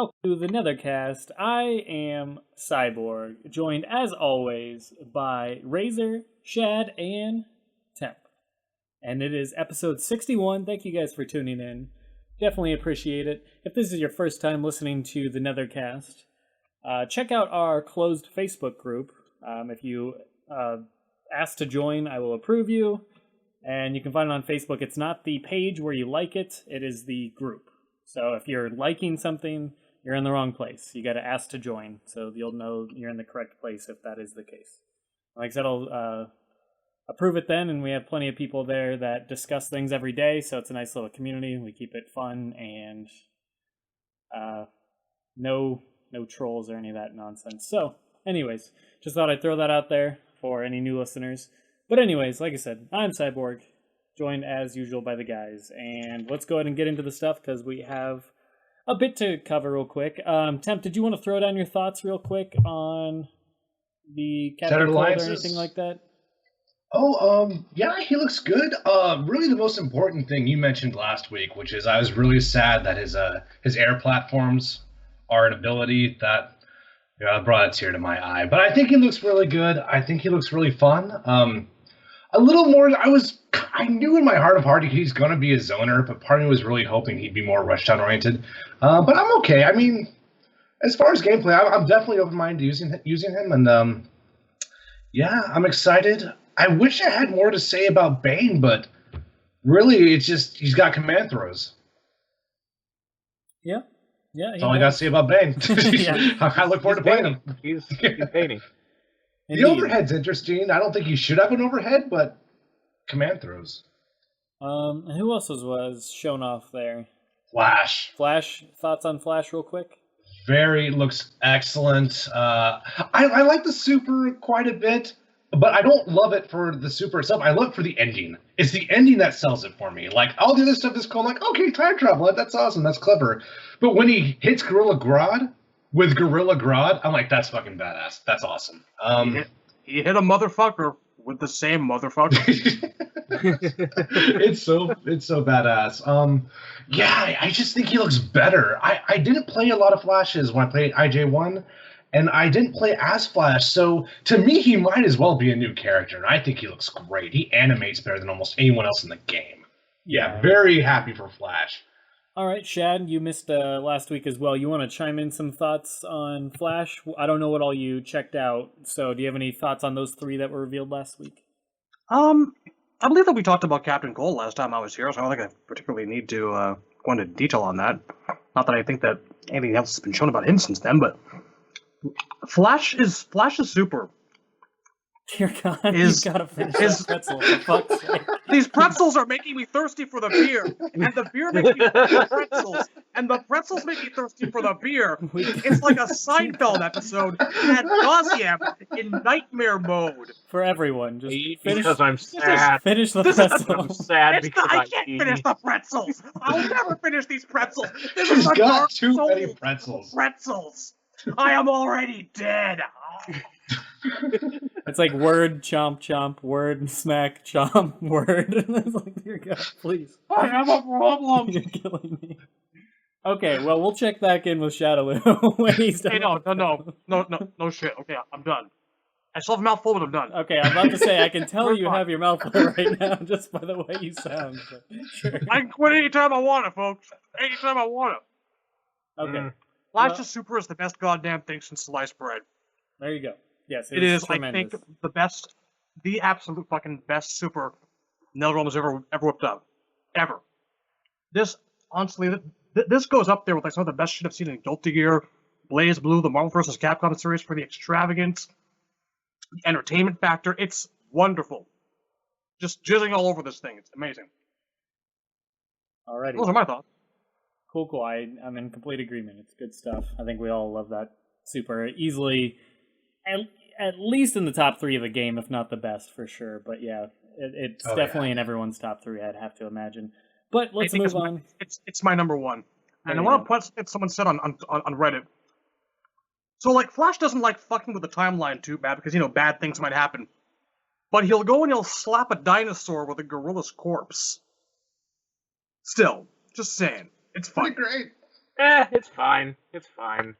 welcome to the Nethercast. I am Cyborg, joined as always by Razor, Shad, and Temp. And it is episode 61. Thank you guys for tuning in. Definitely appreciate it. If this is your first time listening to the Nethercast, check out our closed Facebook group. If you ask to join, I will approve you. And you can find it on Facebook. It's not the page where you like it, it is the group. So if you're liking something, you're in the wrong place. You got to ask to join, so you'll know you're in the correct place if that is the case. Like I said, I'll approve it then, and we have plenty of people there that discuss things every day, so it's a nice little community. We keep it fun, and no trolls or any of that nonsense. So, anyways, just thought I'd throw that out there for any new listeners. But anyways, like I said, I'm Cyborg, joined as usual by the guys. And let's go ahead and get into the stuff, because we have a bit to cover real quick. Temp, did you want to throw down your thoughts real quick on the Captain Cold or anything like that? Yeah, he looks good. Really the most important thing you mentioned last week, which is I was really sad that his air platforms are an ability that brought a tear to my eye. But I think he looks really good. I think he looks really fun. A little more, I knew in my heart of heart he's going to be a zoner, but part of me was really hoping he'd be more rushdown oriented. But I'm okay. I mean, as far as gameplay, I'm definitely open-minded using him, and yeah, I'm excited. I wish I had more to say about Bane, but really, it's just he's got command throws. Yeah. That's all I got to say about Bane. I look forward to playing him. He's Bane. The overhead's interesting. I don't think he should have an overhead, but command throws. Who else was shown off there? Flash. Thoughts on Flash real quick? Looks excellent. I like the super quite a bit, but I don't love it for the super itself. I love it for the ending. It's the ending that sells it for me. Like, all the other stuff is cool. Like, okay, time travel. That's awesome. That's clever. But when he hits Gorilla Grodd with Gorilla Grodd, I'm like, that's fucking badass. That's awesome. He hit a motherfucker with the same motherfucker. It's so badass. Yeah, I just think he looks better. I didn't play a lot of Flashes when I played IJ1, and I didn't play as Flash, so to me he might as well be a new character, and I think he looks great. He animates better than almost anyone else in the game. Yeah, very happy for Flash. All right, Shad, you missed last week as well. You want to chime in some thoughts on Flash? I don't know what all you checked out, so do you have any thoughts on those three that were revealed last week? I believe that we talked about Captain Cold last time I was here, so I don't think I particularly need to go into detail on that. Not that I think that anything else has been shown about him since then, but Flash is super. Dear God, you gotta finish that pretzel, for fuck's sake. These pretzels are making me thirsty for the beer, and the beer makes me thirsty for pretzels, and the pretzels make me thirsty for the beer. It's like a Seinfeld episode had Goziam in nightmare mode. For everyone, just finish. Because I'm sad. Finish the pretzels. I'm sad because I can't finish the pretzels. I'll never finish these pretzels. This is a got too many pretzels. I am already dead. It's like word, chomp, chomp, word, smack, chomp, word. It's like, dear God, please. I have a problem. You're killing me. Okay, well, we'll check back in with Shadaloo when he's done. Hey, no shit. Okay, I'm done. I still have a mouthful, but I'm done. Okay, I'm about to say, I can tell you have your mouth full right now just by the way you sound. But sure. I can quit anytime I want it, folks. Anytime I want it. Okay. Flash to Super is the best goddamn thing since sliced bread. There you go. Yes, it is. tremendous. I think the absolute fucking best Super NetherRealm has ever whipped up, ever. This honestly, this goes up there with like some of the best shit I've seen in Guilty Gear, Blaze Blue, the Marvel vs. Capcom series for the extravagance, the entertainment factor. It's wonderful. Just jizzing all over this thing. It's amazing. Alrighty. Those are my thoughts. Cool. I'm in complete agreement. It's good stuff. I think we all love that Super. Easily, at least in the top 3 of the game, if not the best, for sure. But yeah, it's definitely in everyone's top 3, I'd have to imagine. But let's move on. It's my number 1. And I want to point what someone said on Reddit. So, like, Flash doesn't like fucking with the timeline too bad because, bad things might happen. But he'll go and he'll slap a dinosaur with a gorilla's corpse. Still, just saying. It's fun. Pretty great. It's fine. It's fine.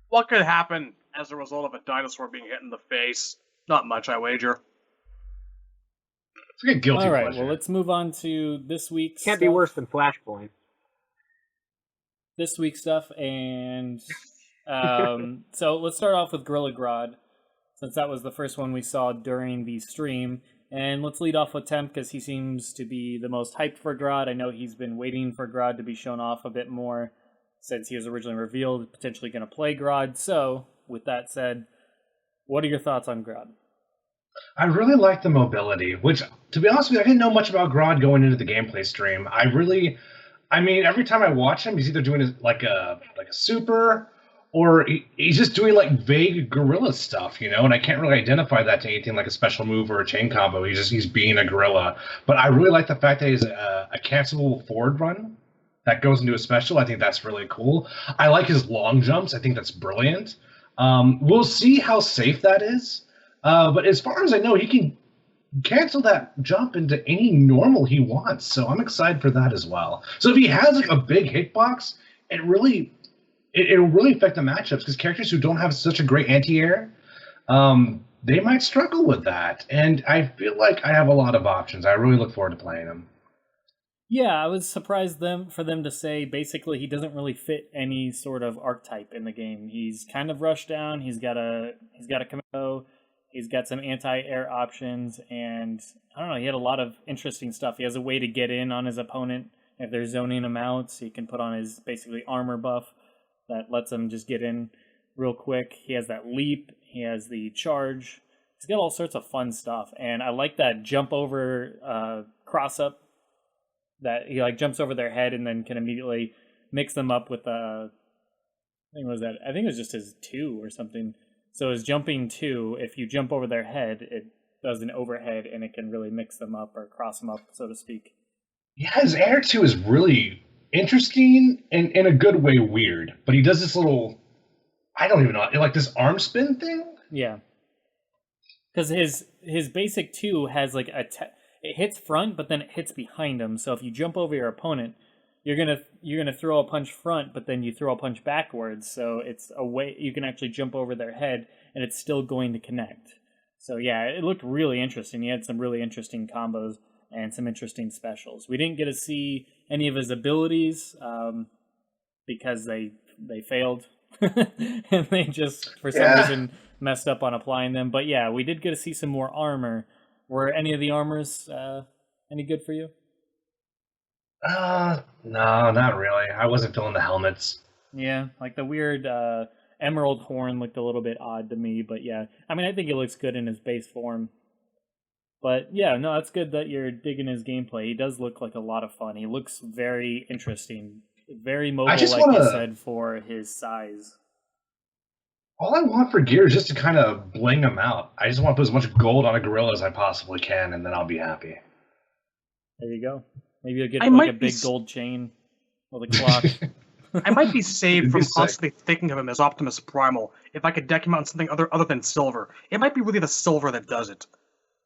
What could happen as a result of a dinosaur being hit in the face? Not much, I wager. It's like a guilty All right, pleasure. well, let's move on to this week's Can't be worse than Flashpoint. this week's stuff, and so let's start off with Gorilla Grodd, since that was the first one we saw during the stream. And let's lead off with Temp, because he seems to be the most hyped for Grodd. I know he's been waiting for Grodd to be shown off a bit more, since he was originally revealed, potentially going to play Grodd. So, with that said, what are your thoughts on Grodd? I really like the mobility, which, to be honest with you, I didn't know much about Grodd going into the gameplay stream. I mean, every time I watch him, he's either doing like a super, or he's just doing like vague gorilla stuff, you know. And I can't really identify that to anything like a special move or a chain combo. He's being a gorilla. But I really like the fact that he's a cancelable forward run that goes into a special. I think that's really cool. I like his long jumps. I think that's brilliant. We'll see how safe that is. But as far as I know, he can cancel that jump into any normal he wants. So I'm excited for that as well. So if he has like a big hitbox, it'll really affect the matchups, because characters who don't have such a great anti-air, they might struggle with that. And I feel like I have a lot of options. I really look forward to playing him. Yeah, I was surprised for them to say basically he doesn't really fit any sort of archetype in the game. He's kind of rushed down. He's got a commando. He's got some anti-air options, and I don't know, he had a lot of interesting stuff. He has a way to get in on his opponent if they're zoning him out, so he can put on his basically armor buff that lets him just get in real quick. He has that leap. He has the charge. He's got all sorts of fun stuff, and I like that jump over cross up, that he like jumps over their head and then can immediately mix them up with I think it was just his 2 or something. So his jumping 2, if you jump over their head, it does an overhead and it can really mix them up or cross them up, so to speak. Yeah, his air 2 is really interesting and in a good way weird. But he does this little, I don't even know, like this arm spin thing? Yeah. Because his basic 2 has like it hits front, but then it hits behind him. So if you jump over your opponent, you're gonna throw a punch front, but then you throw a punch backwards. So it's a way you can actually jump over their head, and it's still going to connect. So yeah, it looked really interesting. He had some really interesting combos and some interesting specials. We didn't get to see any of his abilities because they failed and they just for some reason messed up on applying them. But yeah, we did get to see some more armor. Were any of the armors any good for you? No, not really. I wasn't feeling the helmets. Yeah, like the weird emerald horn looked a little bit odd to me, but yeah. I mean, I think it looks good in his base form. But yeah, no, it's good that you're digging his gameplay. He does look like a lot of fun. He looks very interesting. Very mobile, like you said, for his size. All I want for gear is just to kind of bling him out. I just want to put as much gold on a gorilla as I possibly can, and then I'll be happy. There you go. Maybe you'll get like a big gold chain with a clock. I might be saved from constantly thinking of him as Optimus Primal if I could deck him out in something other than silver. It might be really the silver that does it.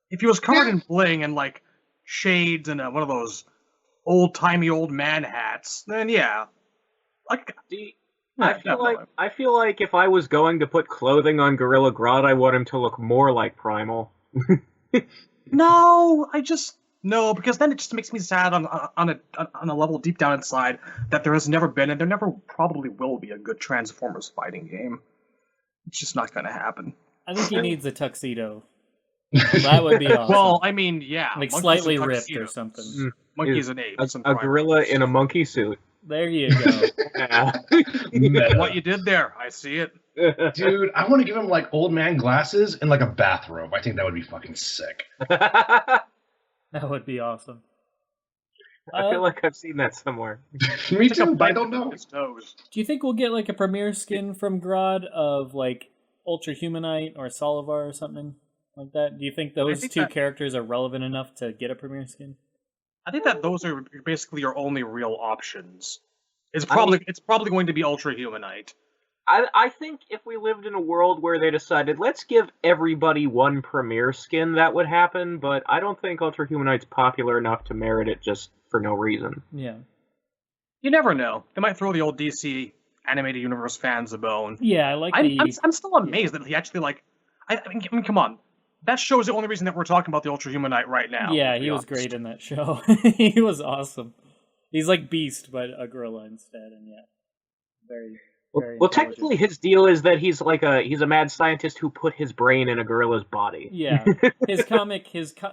If he was covered in bling and like shades and one of those old-timey old man hats, then yeah. I feel like if I was going to put clothing on Gorilla Grodd, I want him to look more like Primal. No, because then it just makes me sad on a level deep down inside that there has never been and there never probably will be a good Transformers fighting game. It's just not going to happen. I think he needs a tuxedo. That would be awesome. Well, I mean, yeah. Like slightly ripped or something. Monkey's an ape. A gorilla in a monkey suit. There you go. What you did there, I see it. Dude, I want to give him like old man glasses and like a bathrobe. I think that would be fucking sick. That would be awesome. I feel like I've seen that somewhere. Me too, but I don't know. Do you think we'll get like a premiere skin from Grodd of like Ultra Humanite or Solivar or something like that? Do you think those two characters are relevant enough to get a premiere skin? I think that those are basically your only real options. It's probably going to be Ultra Humanite. I think if we lived in a world where they decided, let's give everybody one premiere skin, that would happen, but I don't think Ultra Humanite's popular enough to merit it just for no reason. Yeah. You never know. They might throw the old DC animated universe fans a bone. Yeah, I like I'm still amazed that he actually like. I mean, come on. That shows the only reason that we're talking about the Ultra Human Knight right now. Yeah, he was great in that show. He was awesome. He's like Beast, but a gorilla instead, and yeah, very. Well, technically, his deal is that he's a mad scientist who put his brain in a gorilla's body. Yeah, his comic,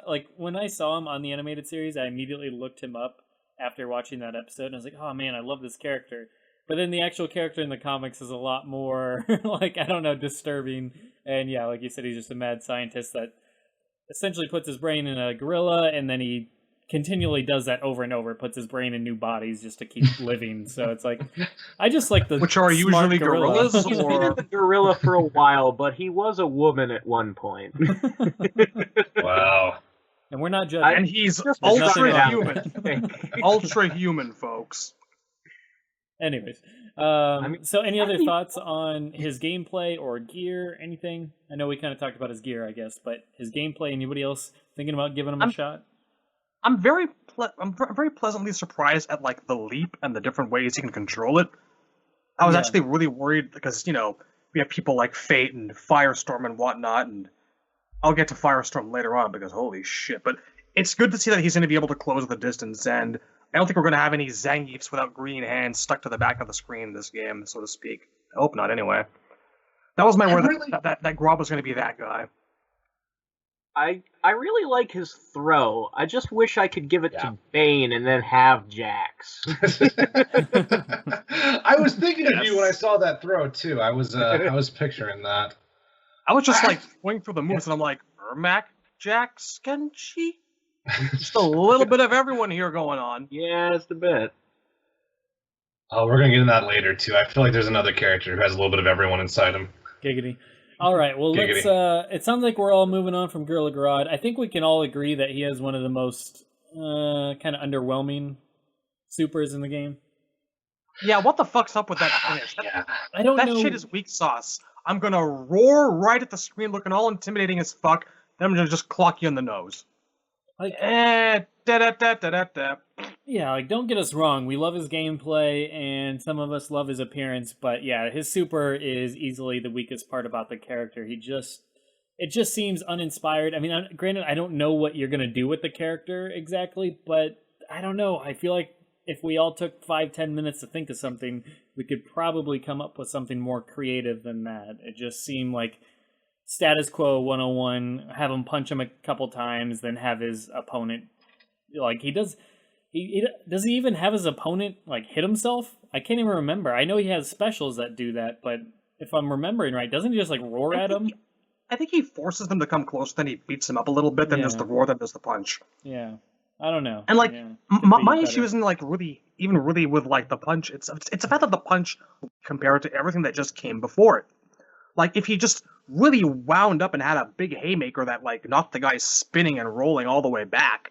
like when I saw him on the animated series, I immediately looked him up after watching that episode, and I was like, oh man, I love this character. But then the actual character in the comics is a lot more like, I don't know, disturbing. And yeah, like you said, he's just a mad scientist that essentially puts his brain in a gorilla, and then he continually does that over and over, puts his brain in new bodies just to keep living. So it's like, I just like the which are usually gorillas. He's been a gorilla for a while, but he was a woman at one point. Wow. And we're not judging. And he's ultra human. Ultra human, folks. Anyways, so any other thoughts on his gameplay or gear, anything? I know we kind of talked about his gear, I guess, but his gameplay, anybody else thinking about giving him a shot? I'm very pleasantly surprised at like the leap and the different ways he can control it. I was actually really worried because, you know, we have people like Fate and Firestorm and whatnot, and I'll get to Firestorm later on because holy shit. But it's good to see that he's going to be able to close the distance, and I don't think we're going to have any Zangiefs without green hands stuck to the back of the screen in this game, so to speak. I hope not, anyway. That was my word that Grodd was going to be that guy. I really like his throw. I just wish I could give it to Bane and then have Jax. I was thinking of you when I saw that throw too. I was picturing that. I was just like going through the moves and I'm like, Ermac, Jax, Genji? Just a little bit of everyone here going on. Yeah, it's a bit. Oh, we're going to get into that later too. I feel like there's another character who has a little bit of everyone inside him. Giggity. All right, well, let's. It sounds like we're all moving on from Gorilla Grodd. I think we can all agree that he has one of the most kind of underwhelming supers in the game. Yeah, what the fuck's up with that finish? I don't know. That shit is weak sauce. I'm gonna roar right at the screen, looking all intimidating as fuck. Then I'm gonna just clock you in the nose. Like, da-da-da-da-da-da. Yeah, like, don't get us wrong. We love his gameplay, and some of us love his appearance, but yeah, his super is easily the weakest part about the character. It just seems uninspired. I mean, granted, I don't know what you're going to do with the character exactly, but I don't know. I feel like if we all took 5-10 minutes to think of something, we could probably come up with something more creative than that. It just seemed like status quo 101, have him punch him a couple times, then have his opponent, like, does he even have his opponent like hit himself? I can't even remember. I know he has specials that do that, but if I'm remembering right, doesn't he just like roar at him? I think he forces them to come close, then he beats him up a little bit, then does the roar, then does the punch. Yeah, I don't know. And like my issue isn't like really with like the punch. It's the fact that the punch compared to everything that just came before it. Like if he just really wound up and had a big haymaker that like knocked the guy spinning and rolling all the way back,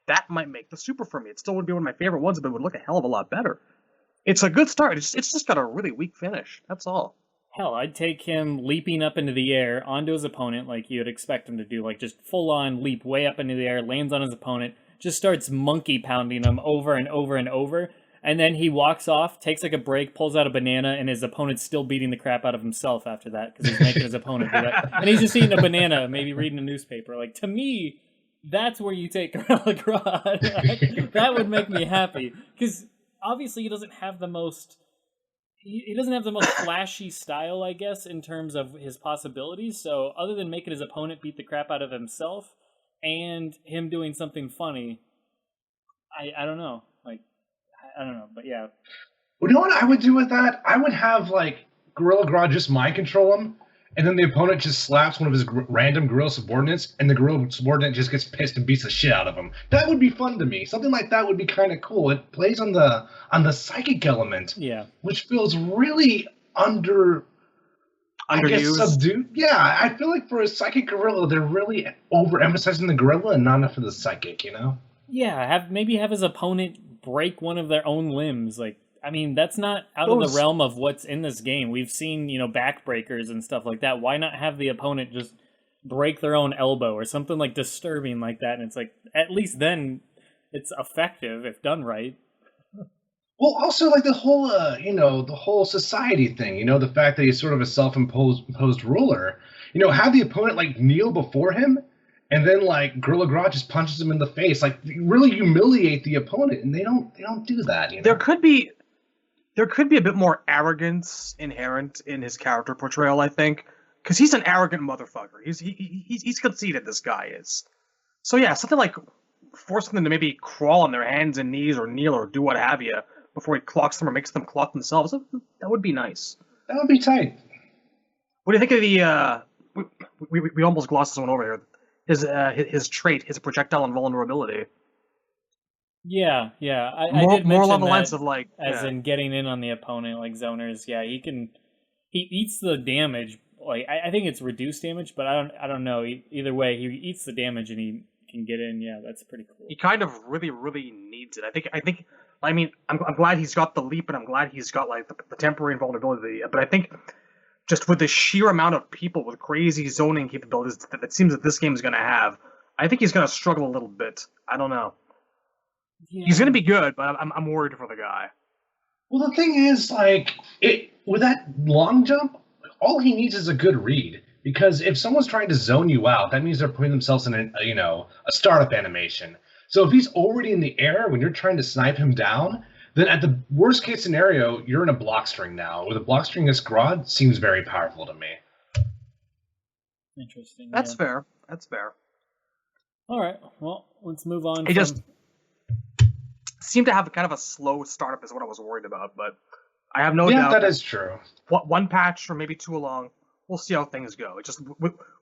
that might make the super for me. It still would be one of my favorite ones, but it would look a hell of a lot better. It's a good start. It's just got a really weak finish. That's all. Hell, I'd take him leaping up into the air onto his opponent like you would expect him to do. Like just full-on leap way up into the air, lands on his opponent, just starts monkey pounding him over and over and over. And then he walks off, takes like a break, pulls out a banana, and his opponent's still beating the crap out of himself after that because he's making his opponent do that. And he's just eating a banana, maybe reading a newspaper. Like, to me, that's where you take Gorilla Grodd. That would make me happy. Because obviously he doesn't have the most flashy style, I guess, in terms of his possibilities. So other than making his opponent beat the crap out of himself and him doing something funny, I don't know. Like, I don't know, but yeah. Well, you know what I would do with that? I would have, like, Gorilla Grodd just mind control him, and then the opponent just slaps one of his random gorilla subordinates, and the gorilla subordinate just gets pissed and beats the shit out of him. That would be fun to me. Something like that would be kind of cool. It plays on the psychic element, which feels really underused. I guess subdued. Yeah, I feel like for a psychic gorilla, they're really overemphasizing the gorilla and not enough of the psychic. You know? Yeah, maybe have his opponent break one of their own limbs, like. I mean, that's not out of the realm of what's in this game. We've seen, backbreakers and stuff like that. Why not have the opponent just break their own elbow or something like disturbing like that? And it's like, at least then it's effective if done right. Well, also like the whole, the whole society thing. The fact that he's sort of a self-imposed ruler. Have the opponent like kneel before him, and then like Gorilla Grodd just punches him in the face, like really humiliate the opponent, and they don't do that. There could be a bit more arrogance inherent in his character portrayal, I think, because he's an arrogant motherfucker. He's conceited. This guy is. So yeah, something like forcing them to maybe crawl on their hands and knees or kneel or do what have you before he clocks them or makes them clock themselves. That would be nice. That would be tight. What do you think of the? We almost glossed this one over here. His trait, his projectile invulnerability. Yeah. I More, did more mention along the that lines of like as yeah. in getting in on the opponent, like zoners. Yeah, he eats the damage. Like I think it's reduced damage, but I don't know. Either way, he eats the damage and he can get in. Yeah, that's pretty cool. He kind of really, really needs it. I mean, I'm glad he's got the leap, and I'm glad he's got like the temporary invulnerability. But I think just with the sheer amount of people with crazy zoning capabilities that it seems that this game is going to have, I think he's going to struggle a little bit. I don't know. Yeah. He's going to be good, but I'm worried for the guy. Well, the thing is, like, with that long jump, all he needs is a good read. Because if someone's trying to zone you out, that means they're putting themselves in a startup animation. So if he's already in the air when you're trying to snipe him down, then at the worst case scenario, you're in a block string now. With a block string, this Grodd seems very powerful to me. Interesting. That's fair. That's fair. All right. Well, let's move on. It just seemed to have kind of a slow startup, is what I was worried about. But I have no doubt. Yeah, that is true. One patch or maybe two along, we'll see how things go. It just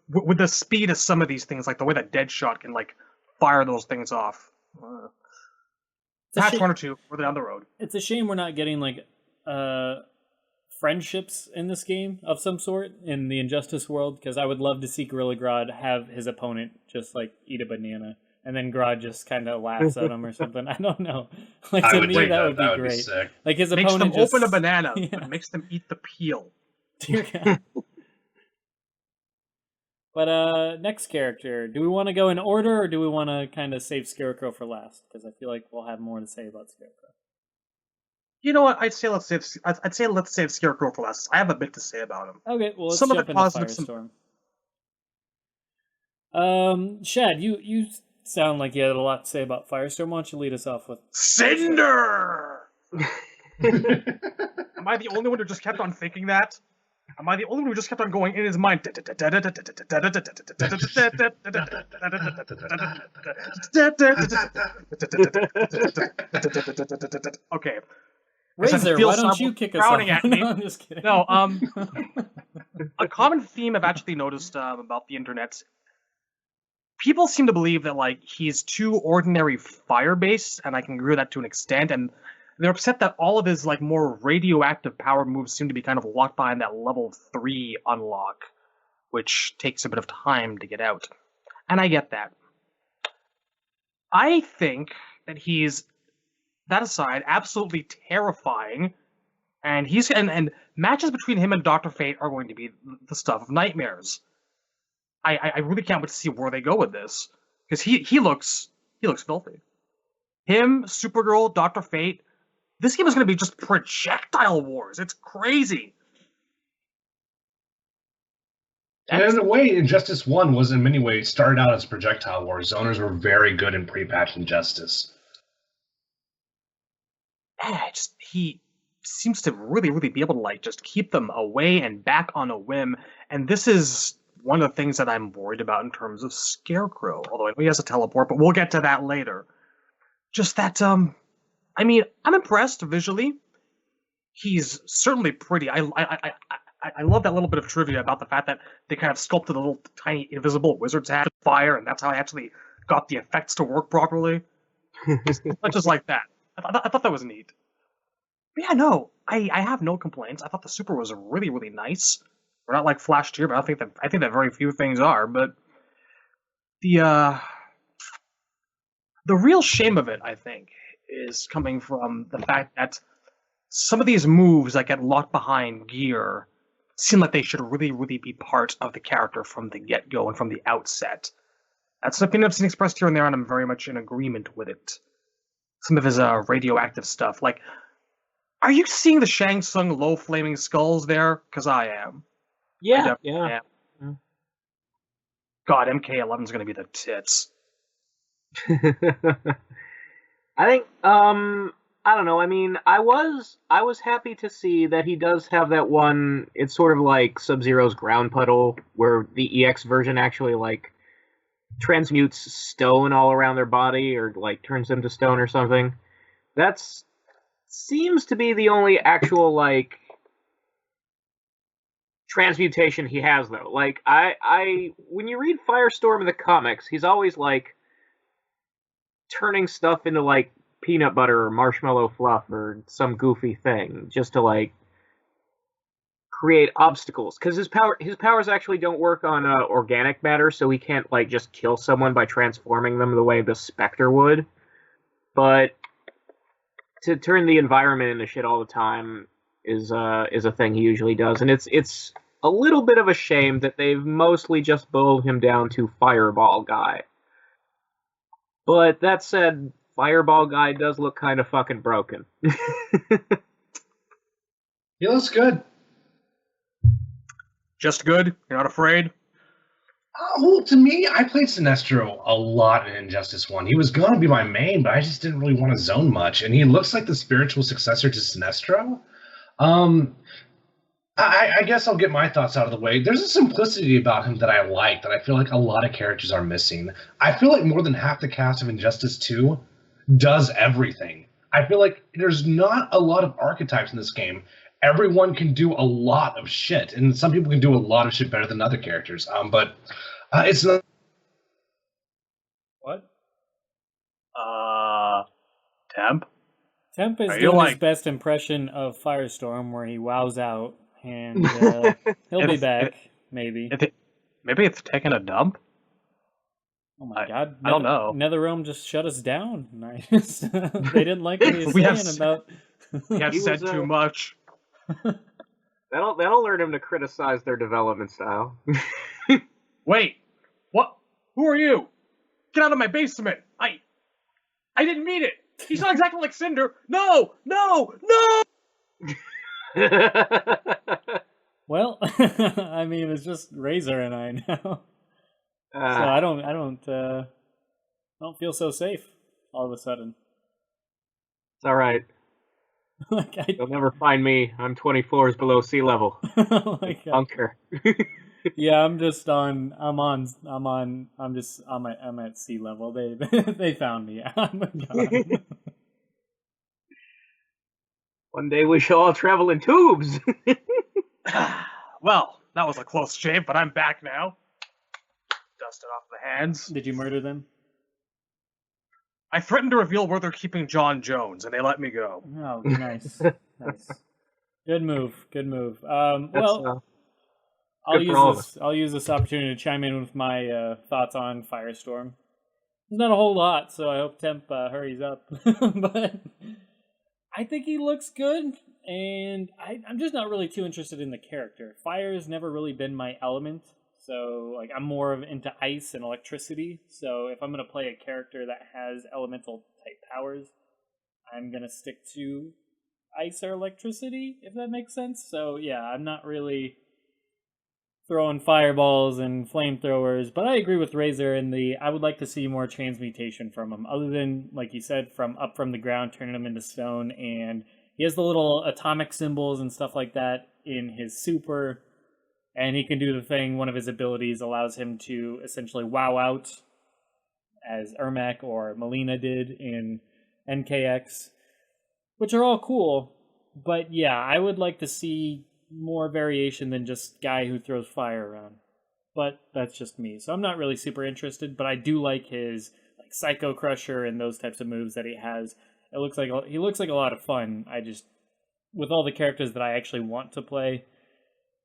with the speed of some of these things, like the way that Deadshot can like fire those things off. Patch one or two further down the road. It's a shame we're not getting like friendships in this game of some sort in the Injustice world, because I would love to see Gorilla Grodd have his opponent just like eat a banana, and then Grodd just kind of laughs at him or something. I don't know. Like to me, that would be great. Sick. Like his Makes opponent them just open a banana, but makes them eat the peel. Dear God. But next character, do we want to go in order, or do we want to kind of save Scarecrow for last? Because I feel like we'll have more to say about Scarecrow. You know what? I'd say let's save Scarecrow for last. I have a bit to say about him. Okay, well let's Some of jump the into positives, Firestorm. Shad, you sound like you had a lot to say about Firestorm. Why don't you lead us off with Cinder? Am I the only one who just kept on thinking that? Am I the only one who just kept on going in his mind? Okay. Razor, why don't you kick us off? At me. No, I'm just kidding. No, a common theme I've actually noticed about the internet, people seem to believe that like he's too ordinary fire-based, and I can agree with that to an extent, and they're upset that all of his like more radioactive power moves seem to be kind of locked behind that level 3 unlock, which takes a bit of time to get out. And I get that. I think that he's, that aside, absolutely terrifying, and and matches between him and Dr. Fate are going to be the stuff of nightmares. I really can't wait to see where they go with this, because he looks filthy. Him, Supergirl, Dr. Fate. This game is going to be just projectile wars. It's crazy. And in a way, Injustice 1 was in many ways started out as projectile wars. Zoners were very good in pre-patch Injustice. He seems to really, really be able to like just keep them away and back on a whim. And this is one of the things that I'm worried about in terms of Scarecrow. Although I know he has a teleport, but we'll get to that later. Just that, I mean, I'm impressed visually. He's certainly pretty. I love that little bit of trivia about the fact that they kind of sculpted a little tiny invisible wizard's hat of fire, and that's how I actually got the effects to work properly. Not just like that. I thought that was neat. But yeah, no, I have no complaints. I thought the super was really, really nice. We're not like Flash tier, but I think that very few things are. But the real shame of it, I think, is coming from the fact that some of these moves that get locked behind gear seem like they should really, really be part of the character from the get-go and from the outset. That's an opinion I've seen expressed here and there, and I'm very much in agreement with it. Some of his radioactive stuff, like Are you seeing the Shang Tsung low flaming skulls there? Because I am. Yeah, Yeah. God, MK11's gonna be the tits. I think I don't know. I mean, I was happy to see that he does have that one. It's sort of like Sub-Zero's ground puddle, where the EX version actually like transmutes stone all around their body, or like turns them to stone or something. That's seems to be the only actual like transmutation he has, though. Like I when you read Firestorm in the comics, he's always like turning stuff into like peanut butter or marshmallow fluff or some goofy thing just to like create obstacles, because his powers actually don't work on organic matter, so he can't like just kill someone by transforming them the way the Spectre would. But to turn the environment into shit all the time is a thing he usually does, and it's a little bit of a shame that they've mostly just boiled him down to Fireball Guy. But that said, Fireball Guy does look kind of fucking broken. He looks good. Just good? You're not afraid? Well, to me, I played Sinestro a lot in Injustice 1. He was going to be my main, but I just didn't really want to zone much. And he looks like the spiritual successor to Sinestro. I guess I'll get my thoughts out of the way. There's a simplicity about him that I like, that I feel like a lot of characters are missing. I feel like more than half the cast of Injustice 2 does everything. I feel like there's not a lot of archetypes in this game. Everyone can do a lot of shit, and some people can do a lot of shit better than other characters. But it's not. What? Temp? Temp is Are you doing his like- best impression of Firestorm, where he wows out, and he'll be back, maybe. Maybe it's taking a dump? Oh my god! I don't know. NetherRealm just shut us down. Nice. They didn't like what he was We have saying about. We have He said was, too much. That'll learn him to criticize their development style. Wait, what? Who are you? Get out of my basement! I didn't mean it! He's not exactly like Cinder! No! No! No! Well, I mean, it's just Razor and I now, so I don't feel so safe all of a sudden. It's all right. Like You'll never find me. I'm 20 floors below sea level. oh my god. Bunker. Yeah, I'm at sea level. They found me. I'm gone. One day we shall all travel in tubes. Well, that was a close shave, but I'm back now. Dusted off the hands. Did you murder them? I threatened to reveal where they're keeping John Jones, and they let me go. Oh, nice. Nice. Good move. That's, Well, good for all of us. I'll use this opportunity to chime in with my thoughts on Firestorm. There's not a whole lot, so I hope Temp hurries up. But I think he looks good, and I'm just not really too interested in the character. Fire has never really been my element, so like I'm more into ice and electricity. So if I'm going to play a character that has elemental type powers, I'm going to stick to ice or electricity, if that makes sense. So yeah, I'm not really throwing fireballs and flamethrowers, but I agree with Razor in I would like to see more transmutation from him, other than, like you said, from the ground, turning him into stone, and he has the little atomic symbols and stuff like that in his super, and he can do the thing, one of his abilities allows him to essentially wow out, as Ermac or Melina did in NKX, which are all cool, but yeah, I would like to see more variation than just guy who throws fire around. But that's just me. So I'm not really super interested, but I do like his like Psycho Crusher and those types of moves that he has. He looks like a lot of fun. I just, with all the characters that I actually want to play,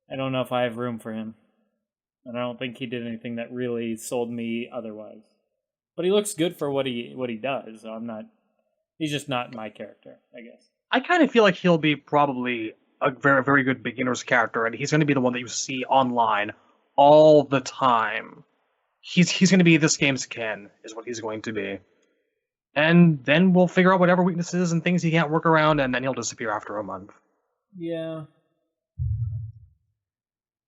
I don't know if I have room for him. And I don't think he did anything that really sold me otherwise. But he looks good for what he does. So he's just not my character, I guess. I kind of feel like he'll be probably a very, very good beginner's character, and he's going to be the one that you see online all the time. He's going to be this game's Ken, is what he's going to be. And then we'll figure out whatever weaknesses and things he can't work around, and then he'll disappear after a month. Yeah.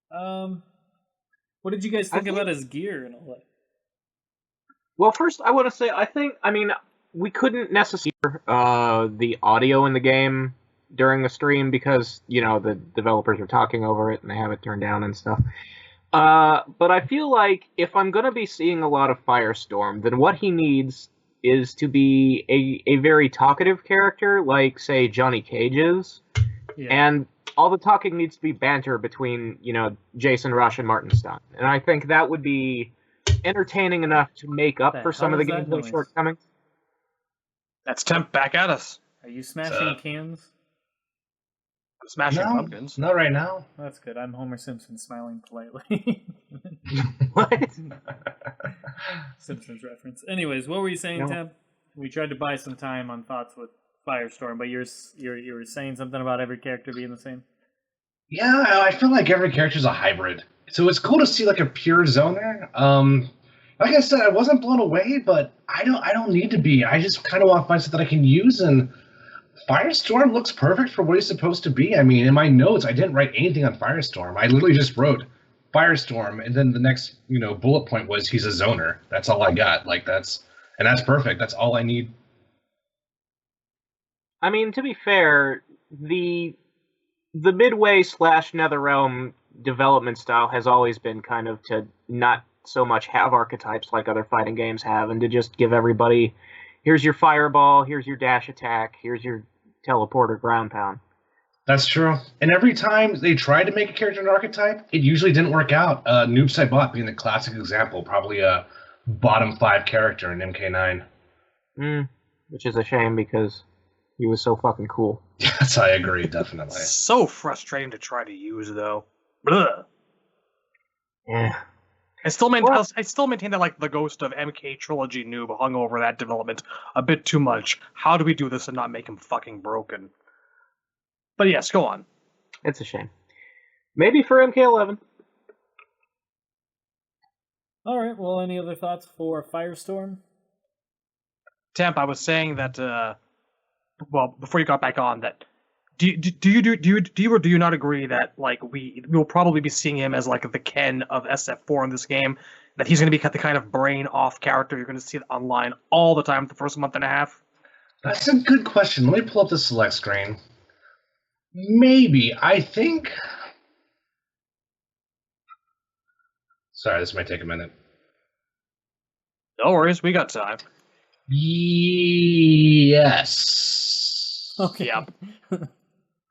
What did you guys think about his gear and all that? Well, first, I want to say, we couldn't necessarily hear the audio in the game during the stream because, the developers are talking over it and they have it turned down and stuff. But I feel like if I'm going to be seeing a lot of Firestorm, then what he needs is to be a very talkative character, like, say, Johnny Cage is. Yeah. And all the talking needs to be banter between, Jason Rush and Martin Stein. And I think that would be entertaining enough to make up for some of the gameplay shortcomings. That's Temp back at us. Are you smashing cans? I'm smashing pumpkins. Not right now. That's good. I'm Homer Simpson smiling politely. What? Simpsons reference. Anyways, what were you saying, Temp? We tried to buy some time on thoughts with Firestorm, but you were saying something about every character being the same? Yeah, I feel like every character is a hybrid. So it's cool to see like a pure zoner. Like I said, I wasn't blown away, but I don't need to be. I just kind of want to find something that I can use, and Firestorm looks perfect for what he's supposed to be. I mean, in my notes, I didn't write anything on Firestorm. I literally just wrote Firestorm, and then the next, bullet point was he's a zoner. That's all I got. That's perfect. That's all I need. I mean, to be fair, the Midway / NetherRealm development style has always been kind of to not so much have archetypes like other fighting games have, and to just give everybody, here's your fireball, here's your dash attack, here's your teleporter ground pound. That's true. And every time they tried to make a character an archetype, it usually didn't work out. Noob Saibot being the classic example, probably a bottom 5 character in MK9. Which is a shame because he was so fucking cool. Yes, I agree, definitely. So frustrating to try to use, though. Blah. Yeah. I still maintain that the ghost of MK Trilogy Noob hung over that development a bit too much. How do we do this and not make him fucking broken? But yes, go on. It's a shame. Maybe for MK11. All right. Well, any other thoughts for Firestorm? Temp, I was saying that. Before you got back on, that do you or do you not agree that we will probably be seeing him as the Ken of SF4 in this game? That he's going to be the kind of brain off character you're going to see online all the time for the first month and a half? That's a good question. Let me pull up the select screen. Maybe. I think... Sorry, this might take a minute. No worries, we got time. Yes. Okay. Yep.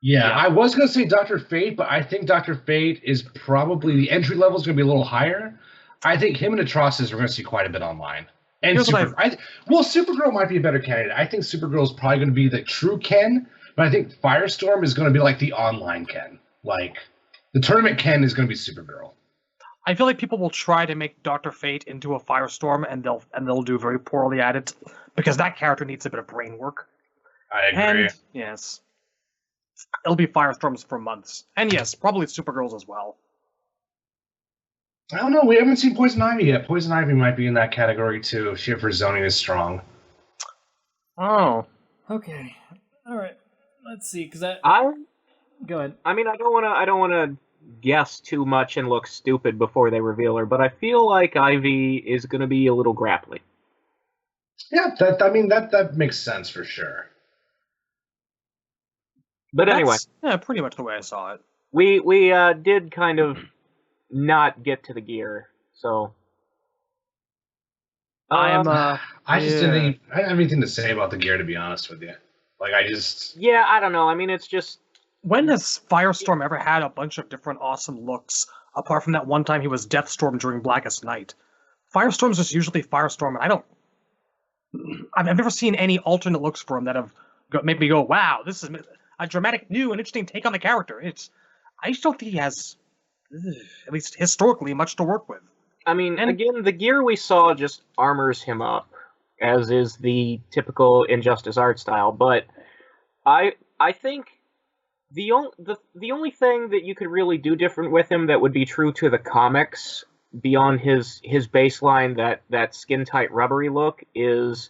Yeah, I was going to say Dr. Fate, but I think Dr. Fate is probably... The entry level is going to be a little higher. I think him and Atrocitus we're going to see quite a bit online. And Supergirl might be a better candidate. I think Supergirl is probably going to be the true Ken, but I think Firestorm is going to be the online Ken. The tournament Ken is going to be Supergirl. I feel like people will try to make Dr. Fate into a Firestorm, and they'll do very poorly at it, because that character needs a bit of brain work. I agree. And, yes. It'll be Firestorms for months. And yes, probably Supergirls as well. I don't know. We haven't seen Poison Ivy yet. Poison Ivy might be in that category, too. If she for zoning is strong. Oh. Okay. All right. Let's see, because Go ahead. I mean, I don't want to guess too much and look stupid before they reveal her, but I feel like Ivy is going to be a little grapply. Yeah, that makes sense for sure. But anyway, pretty much the way I saw it. We did kind of not get to the gear, so I just didn't have anything to say about the gear, to be honest with you. Yeah, I don't know. I mean, it's just... When has Firestorm ever had a bunch of different awesome looks, apart from that one time he was Deathstorm during Blackest Night? Firestorm's just usually Firestorm, and I've never seen any alternate looks for him that have made me go, wow, this is a dramatic, new, and interesting take on the character. I just don't think he has, at least historically, much to work with. I mean, again, the gear we saw just armors him up, as is the typical Injustice art style, but I think the only thing that you could really do different with him that would be true to the comics, beyond his baseline, that skin-tight rubbery look, is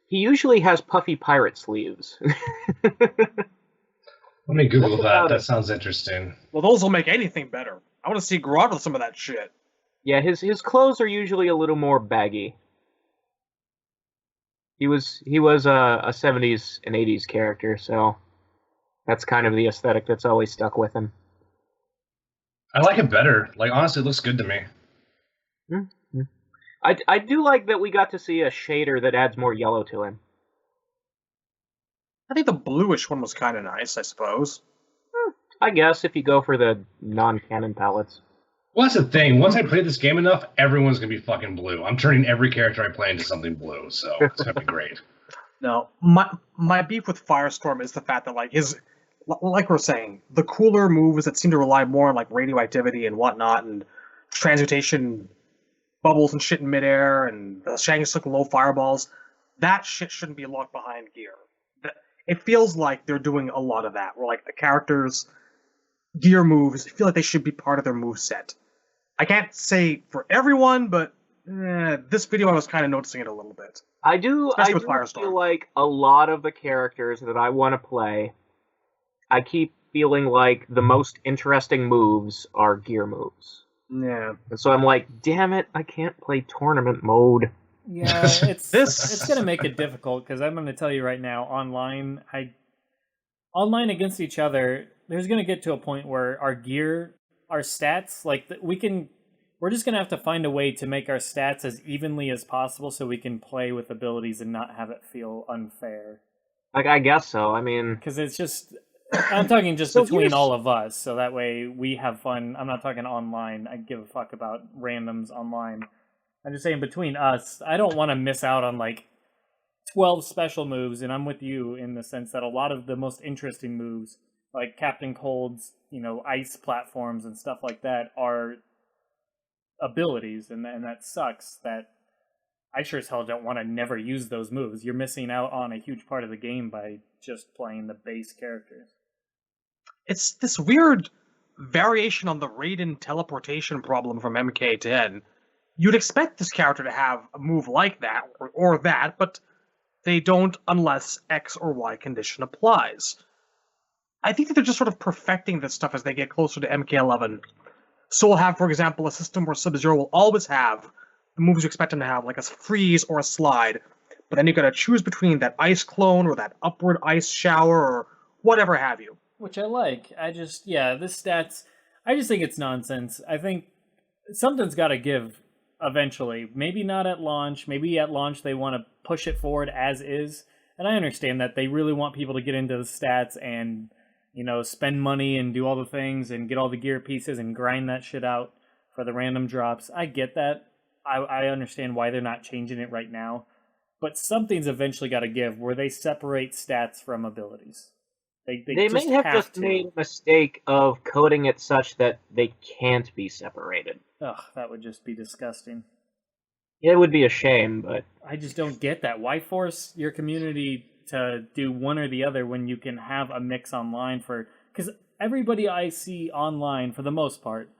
He usually has puffy pirate sleeves. Let me Google That's that. about That it. sounds interesting. Well, those will make anything better. I want to see Grodd with some of that shit. Yeah, his clothes are usually a little more baggy. He was a 70s and 80s character, so that's kind of the aesthetic that's always stuck with him. I like it better. Like, honestly, it looks good to me. Mm-hmm. I do like that we got to see a shader that adds more yellow to him. I think the bluish one was kind of nice, I suppose. I guess if you go for the non-canon palettes. Well, that's the thing. Once I play this game enough, everyone's going to be fucking blue. I'm turning every character I play into something blue, so it's going to be great. No, my beef with Firestorm is the fact that like we're saying, the cooler moves that seem to rely more on like radioactivity and whatnot and transmutation bubbles and shit in midair and Shang's looking low fireballs, that shit shouldn't be locked behind gear. It feels like they're doing a lot of that, where like the characters' gear moves feel like they should be part of their move set. I can't say for everyone, but this video I was kind of noticing it a little bit. I do Especially with feel Firestorm. like a lot of the characters that I want to play, I keep feeling like the most interesting moves are gear moves. Yeah. And so I'm like, damn it, I can't play tournament mode. Yeah, it's gonna make it difficult because I'm gonna tell you right now, online against each other, there's gonna get to a point where our gear, our stats, we're just gonna have to find a way to make our stats as evenly as possible so we can play with abilities and not have it feel unfair. Like, I guess so. I mean, Because it's just, I'm talking just So between here's- all of us, so that way we have fun. I'm not talking online. I give a fuck about randoms online. I'm just saying between us, I don't want to miss out on like 12 special moves, and I'm with you in the sense that a lot of the most interesting moves, like Captain Cold's, ice platforms and stuff like that, are abilities, and that sucks. That I sure as hell don't want to never use those moves. You're missing out on a huge part of the game by just playing the base characters. It's this weird variation on the Raiden teleportation problem from MK10. You'd expect this character to have a move like that, or that, but they don't unless X or Y condition applies. I think that they're just sort of perfecting this stuff as they get closer to MK11. So we'll have, for example, a system where Sub-Zero will always have the moves you expect him to have, like a freeze or a slide, but then you gotta choose between that ice clone or that upward ice shower or whatever have you. Which I like. This stats, I just think it's nonsense. I think something's got to give eventually. Maybe not at launch. Maybe at launch they want to push it forward as is. And I understand that they really want people to get into the stats and, spend money and do all the things and get all the gear pieces and grind that shit out for the random drops. I get that. I understand why they're not changing it right now. But something's eventually got to give where they separate stats from abilities. they may have just made a mistake of coding it such that they can't be separated. Ugh, that would just be disgusting. It would be a shame, but I just don't get that. Why force your community to do one or the other when you can have a mix online because everybody I see online, for the most part,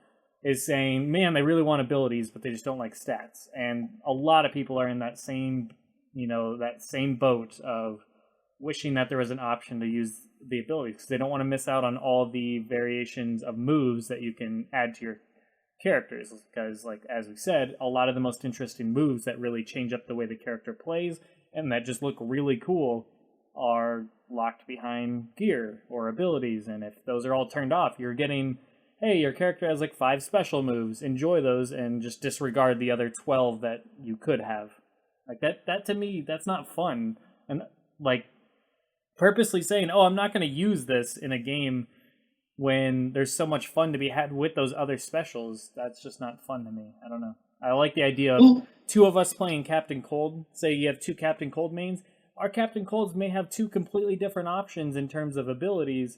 is saying, man, they really want abilities, but they just don't like stats. And a lot of people are in that same boat of wishing that there was an option to use the abilities because they don't want to miss out on all the variations of moves that you can add to your characters, because like as we said, a lot of the most interesting moves that really change up the way the character plays and that just look really cool are locked behind gear or abilities. And if those are all turned off, you're getting, hey, your character has like 5 special moves, enjoy those and just disregard the other 12 that you could have. Like that to me, that's not fun. And like purposely saying, oh, I'm not going to use this in a game when there's so much fun to be had with those other specials, that's just not fun to me. I don't know. I like the idea of 2 of us playing Captain Cold. Say you have 2 Captain Cold mains. Our Captain Colds may have 2 completely different options in terms of abilities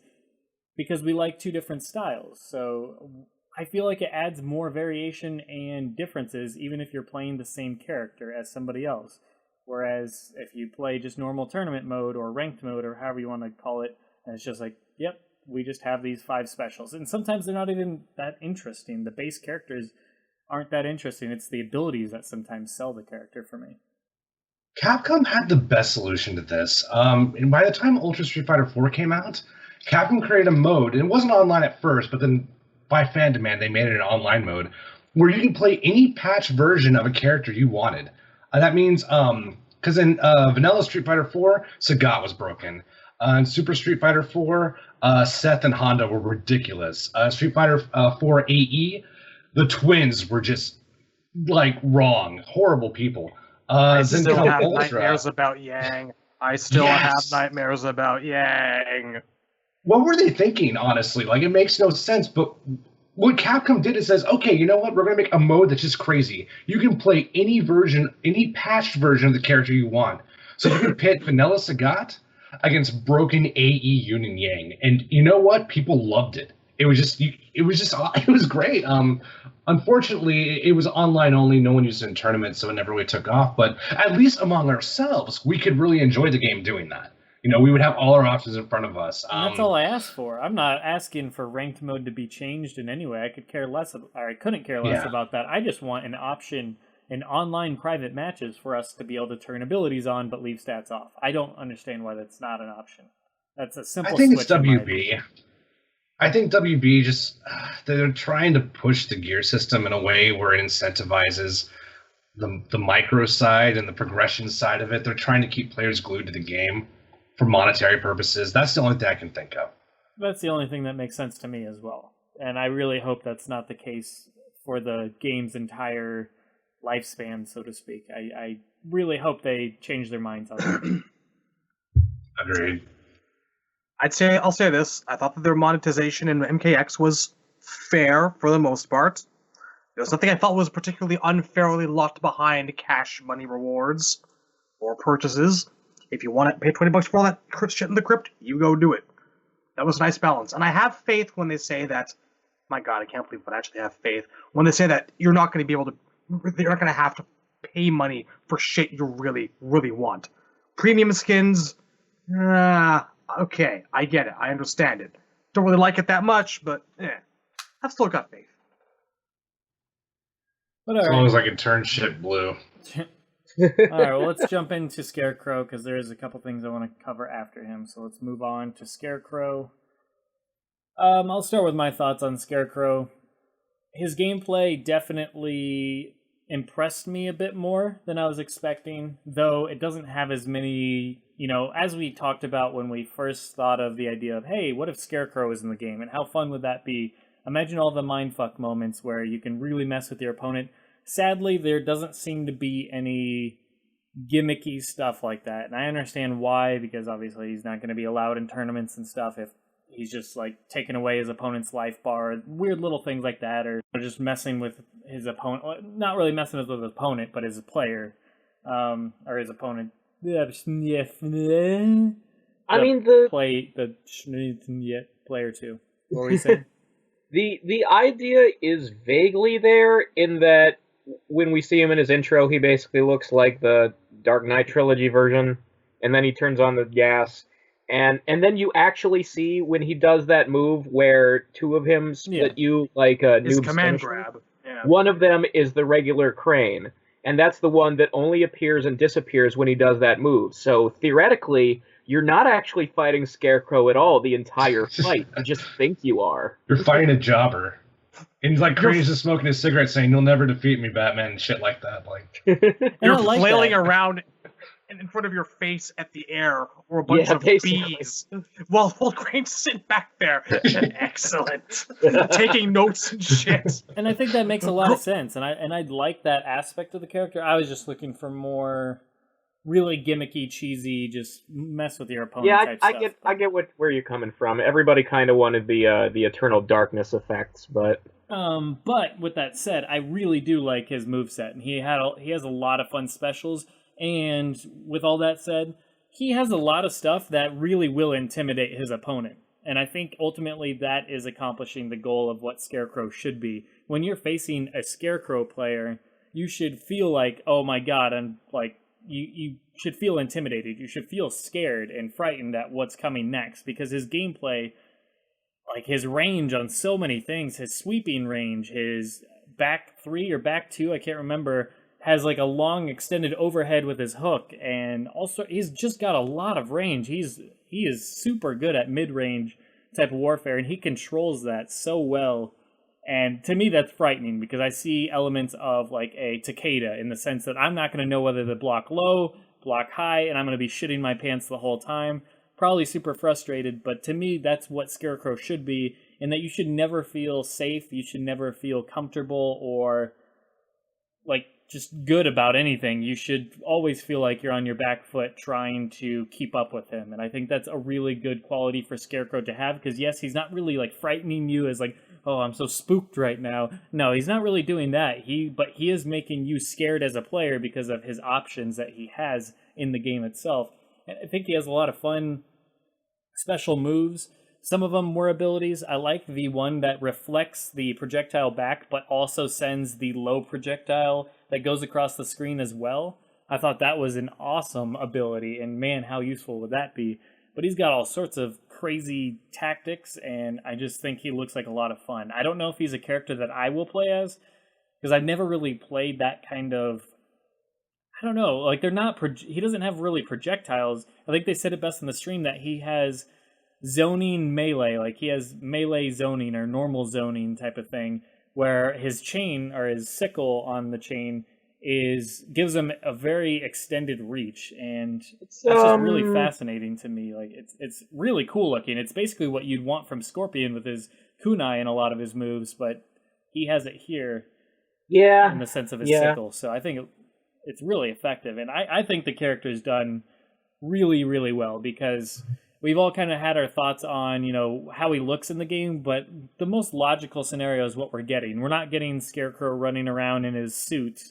because we like 2 different styles. So I feel like it adds more variation and differences even if you're playing the same character as somebody else. Whereas if you play just normal tournament mode or ranked mode or however you want to call it, and it's just like, yep, we just have these 5 specials. And sometimes they're not even that interesting. The base characters aren't that interesting. It's the abilities that sometimes sell the character for me. Capcom had the best solution to this. And by the time Ultra Street Fighter 4 came out, Capcom created a mode, and it wasn't online at first, but then by fan demand, they made it an online mode where you can play any patch version of a character you wanted. That means, because in Vanilla Street Fighter 4, Sagat was broken. In Super Street Fighter 4, Seth and Honda were ridiculous. Street Fighter 4 AE, the twins were just like wrong, horrible people. I Then still come have Ultra. nightmares about Yang. I still have nightmares about Yang. What were they thinking, honestly? Like, it makes no sense, but what Capcom did is says, okay, you know what? We're going to make a mode that's just crazy. You can play any version, any patched version of the character you want. So you can pit Vanilla Sagat against broken AE Yun and Yang. And you know what? People loved it. It was great. Unfortunately, it was online only. No one used it in tournaments, so it never really took off. But at least among ourselves, we could really enjoy the game doing that. You know, we would have all our options in front of us. And that's all I asked for. I'm not asking for ranked mode to be changed in any way. I could care less, or I couldn't care less about that. I just want an option in online private matches for us to be able to turn abilities on but leave stats off. I don't understand why that's not an option. That's a simple. I think switch it's WB. I think WB just they're trying to push the gear system in a way where it incentivizes the micro side and the progression side of it. They're trying to keep players glued to the game for monetary purposes. That's the only thing I can think of. That's the only thing that makes sense to me as well. And I really hope that's not the case for the game's entire lifespan, so to speak. I really hope they change their minds on that. Agreed. I'll say this. I thought that their monetization in MKX was fair for the most part. There was nothing I felt was particularly unfairly locked behind cash money rewards or purchases. If you want to pay $20 for all that shit in the crypt, you go do it. That was a nice balance. And I have faith when they say that, my God, I can't believe I actually have faith, when they say that you're not going to be able to, you're not going to have to pay money for shit you really, really want. Premium skins, okay, I get it. I understand it. Don't really like it that much, but I've still got faith. But As long as I can turn shit blue. All right, well, let's jump into Scarecrow because there's a couple things I want to cover after him. So let's move on to Scarecrow. I'll start with my thoughts on Scarecrow. His gameplay definitely impressed me a bit more than I was expecting, though it doesn't have as many, as we talked about when we first thought of the idea of, hey, what if Scarecrow was in the game, and how fun would that be? Imagine all the mindfuck moments where you can really mess with your opponent. Sadly, there doesn't seem to be any gimmicky stuff like that, and I understand why, because obviously he's not going to be allowed in tournaments and stuff if he's just like taking away his opponent's life bar, weird little things like that, or just messing with his opponent. Not really messing with his opponent, but his player, or his opponent. I mean the player too. What were you saying? The idea is vaguely there in that when we see him in his intro, he basically looks like the Dark Knight trilogy version, and then he turns on the gas. And then you actually see when he does that move where two of him split you like a his noob command finisher. grab. Yeah. One of them is the regular crane, and that's the one that only appears and disappears when he does that move. So theoretically, you're not actually fighting Scarecrow at all the entire fight. You just think you are. You're fighting a jobber. And like Crane's just smoking his cigarette saying, "You'll never defeat me, Batman," and shit like that. Like you're flailing around in front of your face at the air or a bunch of bees while Crane's sitting back there. Excellent. Taking notes and shit. And I think that makes a lot of sense. And I like that aspect of the character. I was just looking for more really gimmicky, cheesy, just mess with your opponent type stuff. I get where you're coming from. Everybody kind of wanted the Eternal Darkness effects, but with that said, I really do like his moveset, and he has a lot of fun specials. And with all that said, he has a lot of stuff that really will intimidate his opponent. And I think ultimately that is accomplishing the goal of what Scarecrow should be. When you're facing a Scarecrow player, you should feel like, oh my god, I'm like, you should feel intimidated. You should feel scared and frightened at what's coming next, because his gameplay, like his range on so many things, his sweeping range, his back 3 or back 2, I can't remember, has like a long extended overhead with his hook, and also he's just got a lot of range. He is super good at mid-range type of warfare, and he controls that so well. And to me, that's frightening because I see elements of like a Takeda in the sense that I'm not going to know whether to block low, block high, and I'm going to be shitting my pants the whole time. Probably super frustrated, but to me, that's what Scarecrow should be, and that you should never feel safe, you should never feel comfortable or like just good about anything. You should always feel like you're on your back foot trying to keep up with him. And I think that's a really good quality for Scarecrow to have, because yes, he's not really like frightening you as like, oh, I'm so spooked right now. No, he's not really doing that. But he is making you scared as a player because of his options that he has in the game itself. And I think he has a lot of fun special moves. Some of them were abilities. I like the one that reflects the projectile back, but also sends the low projectile that goes across the screen as well. I thought that was an awesome ability, and man, how useful would that be? But he's got all sorts of crazy tactics, and I just think he looks like a lot of fun. I don't know if he's a character that I will play as, because I've never really played that kind of... I don't know, like they're not... he doesn't have really projectiles. I think they said it best in the stream that he has zoning melee, like he has melee zoning or normal zoning type of thing, where his chain or his sickle on the chain gives him a very extended reach, and that's just really fascinating to me. Like it's really cool looking. It's basically what you'd want from Scorpion with his kunai and a lot of his moves, but he has it here, in the sense of his sickle. So I think it's really effective, and I think the character's done really, really well, because we've all kind of had our thoughts on, how he looks in the game, but the most logical scenario is what we're getting. We're not getting Scarecrow running around in his suit,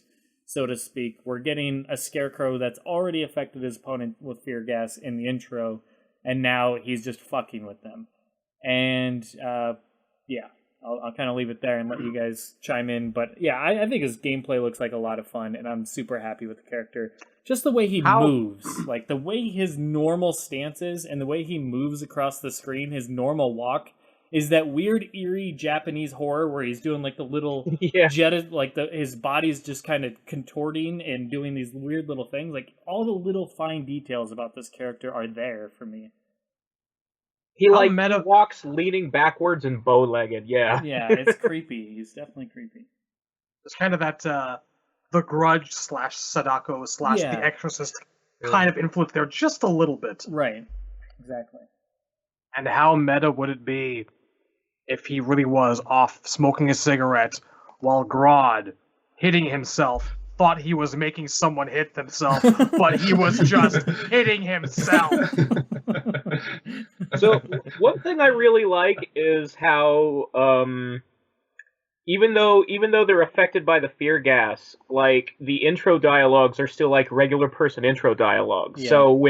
so to speak. We're getting a Scarecrow that's already affected his opponent with fear gas in the intro, and now he's just fucking with them. And, I'll kind of leave it there and let you guys chime in. But yeah, I think his gameplay looks like a lot of fun, and I'm super happy with the character. Just the way he moves, like the way his normal stance is and the way he moves across the screen, his normal walk, is that weird, eerie Japanese horror where he's doing like the little jet, like his body's just kind of contorting and doing these weird little things. Like all the little fine details about this character are there for me. He walks leaning backwards and bow-legged, Yeah, it's creepy. He's definitely creepy. It's kind of that the Grudge / Sadako / The Exorcist kind of influence there just a little bit. Right, exactly. And how meta would it be if he really was off smoking a cigarette while Grodd, hitting himself, thought he was making someone hit themselves, but he was just hitting himself. So one thing I really like is how even though they're affected by the fear gas, like the intro dialogues are still like regular person intro dialogues. Yeah. So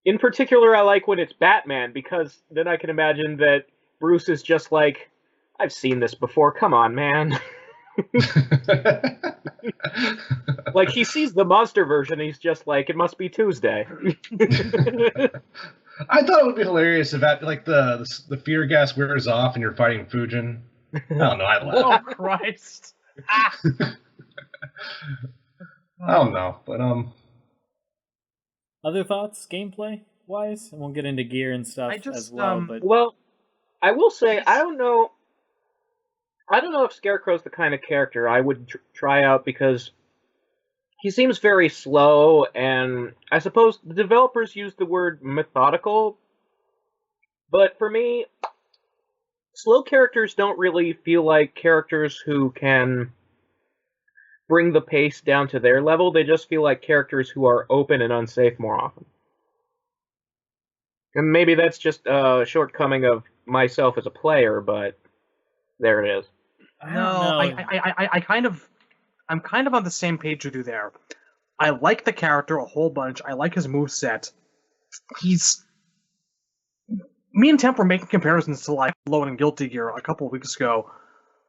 in particular, I like when it's Batman, because then I can imagine that Bruce is just like, I've seen this before, come on, man. Like he sees the monster version, he's just like, it must be Tuesday. I thought it would be hilarious if like the fear gas wears off and you're fighting Fujin. I don't know, I laughed. Oh Christ. I don't know, but other thoughts, gameplay wise? I won't get into gear and stuff as well. But well, I will say I don't know if Scarecrow's the kind of character I would try out, because he seems very slow, and I suppose the developers use the word methodical, but for me, slow characters don't really feel like characters who can bring the pace down to their level. They just feel like characters who are open and unsafe more often. And maybe that's just a shortcoming of myself as a player, but there it is. I'm kind of on the same page with you there. I like the character a whole bunch. I like his moveset. Me and Temp were making comparisons to like Load and Guilty Gear a couple of weeks ago,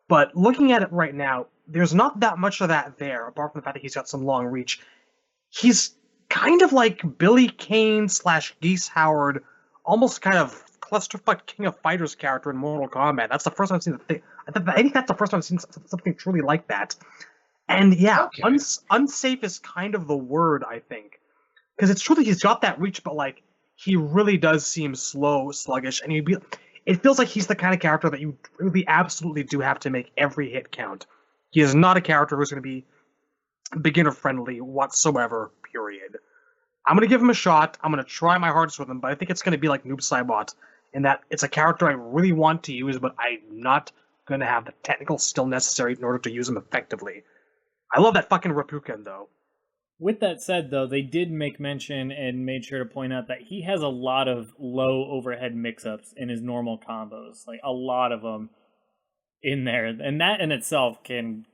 but looking at it right now, there's not that much of that there, apart from the fact that he's got some long reach. He's kind of like Billy Kane / Geese Howard, almost kind of clusterfuck King of Fighters character in Mortal Kombat. That's the first time I've seen I think that's the first time I've seen something truly like that. And yeah, Okay. unsafe is kind of the word, I think. Because it's true that he's got that reach, but like he really does seem slow, sluggish, and it feels like he's the kind of character that you really absolutely do have to make every hit count. He is not a character who's going to be beginner friendly whatsoever, period. I'm going to give him a shot. I'm going to try my hardest with him, but I think it's going to be like Noob Saibot in that it's a character I really want to use, but I'm not going to have the technical skill necessary in order to use him effectively. I love that fucking Rapuken, though. With that said, though, they did make mention and made sure to point out that he has a lot of low overhead mix-ups in his normal combos. Like, a lot of them in there. And that in itself can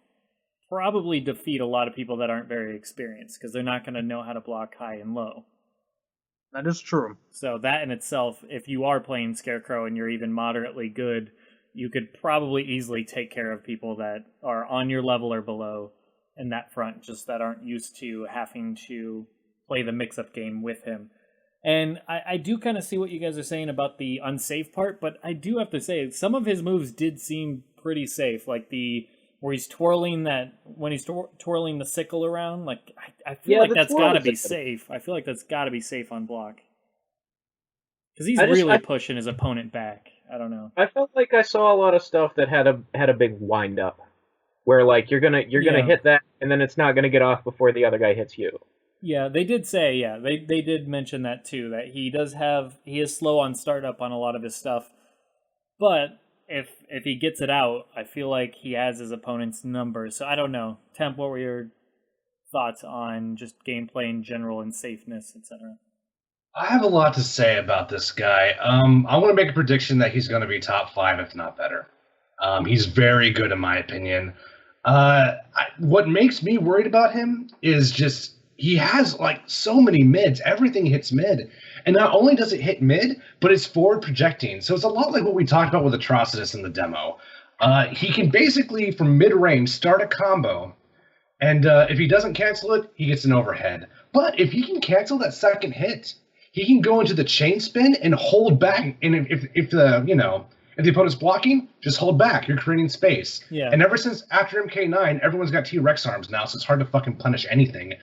probably defeat a lot of people that aren't very experienced, because they're not going to know how to block high and low. That is true. So that in itself, if you are playing Scarecrow and you're even moderately good, you could probably easily take care of people that are on your level or below in that front, just that aren't used to having to play the mix-up game with him. And I do kind of see what you guys are saying about the unsafe part, but I do have to say, some of his moves did seem pretty safe, like where he's twirling twirling the sickle around, like I feel like that's got to be safe. I feel like that's got to be safe on block. Because he's really pushing his opponent back. I don't know. I felt like I saw a lot of stuff that had a big wind up, where like you're gonna hit that, and then it's not gonna get off before the other guy hits you. Yeah, they did say, yeah, they did mention that too, that he is slow on startup on a lot of his stuff, but if he gets it out, I feel like he has his opponent's number. So I don't know. Temp, what were your thoughts on just gameplay in general and safeness, etc.? I have a lot to say about this guy. I want to make a prediction that he's going to be top 5, if not better. He's very good in my opinion. What makes me worried about him is just he has like so many mids. Everything hits mid. And not only does it hit mid, but it's forward projecting. So it's a lot like what we talked about with Atrocitus in the demo. He can basically, from mid-range, start a combo. And if he doesn't cancel it, he gets an overhead. But if he can cancel that second hit, he can go into the chain spin and hold back. And if the opponent's blocking, just hold back. You're creating space. Yeah. And ever since after MK9, everyone's got T-Rex arms now, so it's hard to fucking punish anything.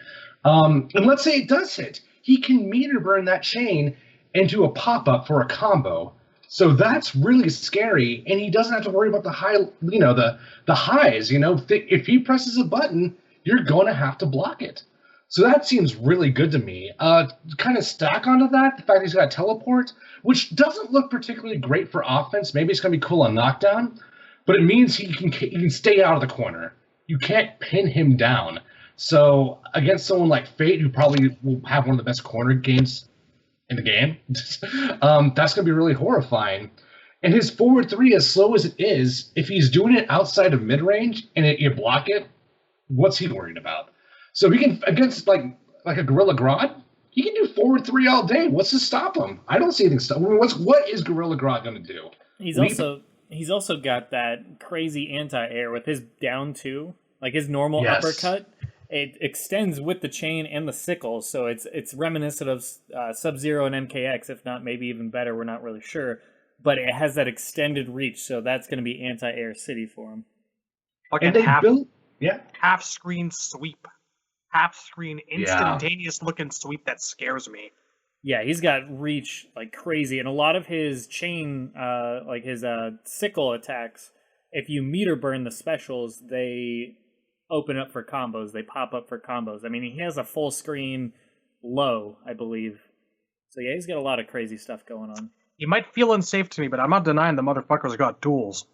And let's say it does hit. He can meter burn that chain into a pop-up for a combo. So that's really scary, and he doesn't have to worry about the high, the highs. If he presses a button, you're going to have to block it. So that seems really good to me. Kind of stack onto that, the fact he's got teleport, which doesn't look particularly great for offense. Maybe it's going to be cool on knockdown, but it means he can stay out of the corner. You can't pin him down. So against someone like Fate, who probably will have one of the best corner games in the game, that's going to be really horrifying. And his forward 3, as slow as it is, if he's doing it outside of mid-range and you block it, what's he worried about? So he can, against like a Gorilla Grodd, he can do forward 3 all day. What's to stop him? I don't see anything stop him. What is Gorilla Grodd going to do? He's also got that crazy anti-air with his down 2, like his normal uppercut. It extends with the chain and the sickle, so it's reminiscent of Sub-Zero and MKX, if not maybe even better. We're not really sure, but it has that extended reach, so that's going to be anti-air city for him. Fucking half screen sweep, half screen instantaneous looking sweep that scares me. Yeah, he's got reach like crazy, and a lot of his chain, like his sickle attacks, if you meter burn the specials, they open up for combos. They pop up for combos. I mean, he has a full screen low, I believe. So yeah, he's got a lot of crazy stuff going on. He might feel unsafe to me, but I'm not denying the motherfucker's got tools.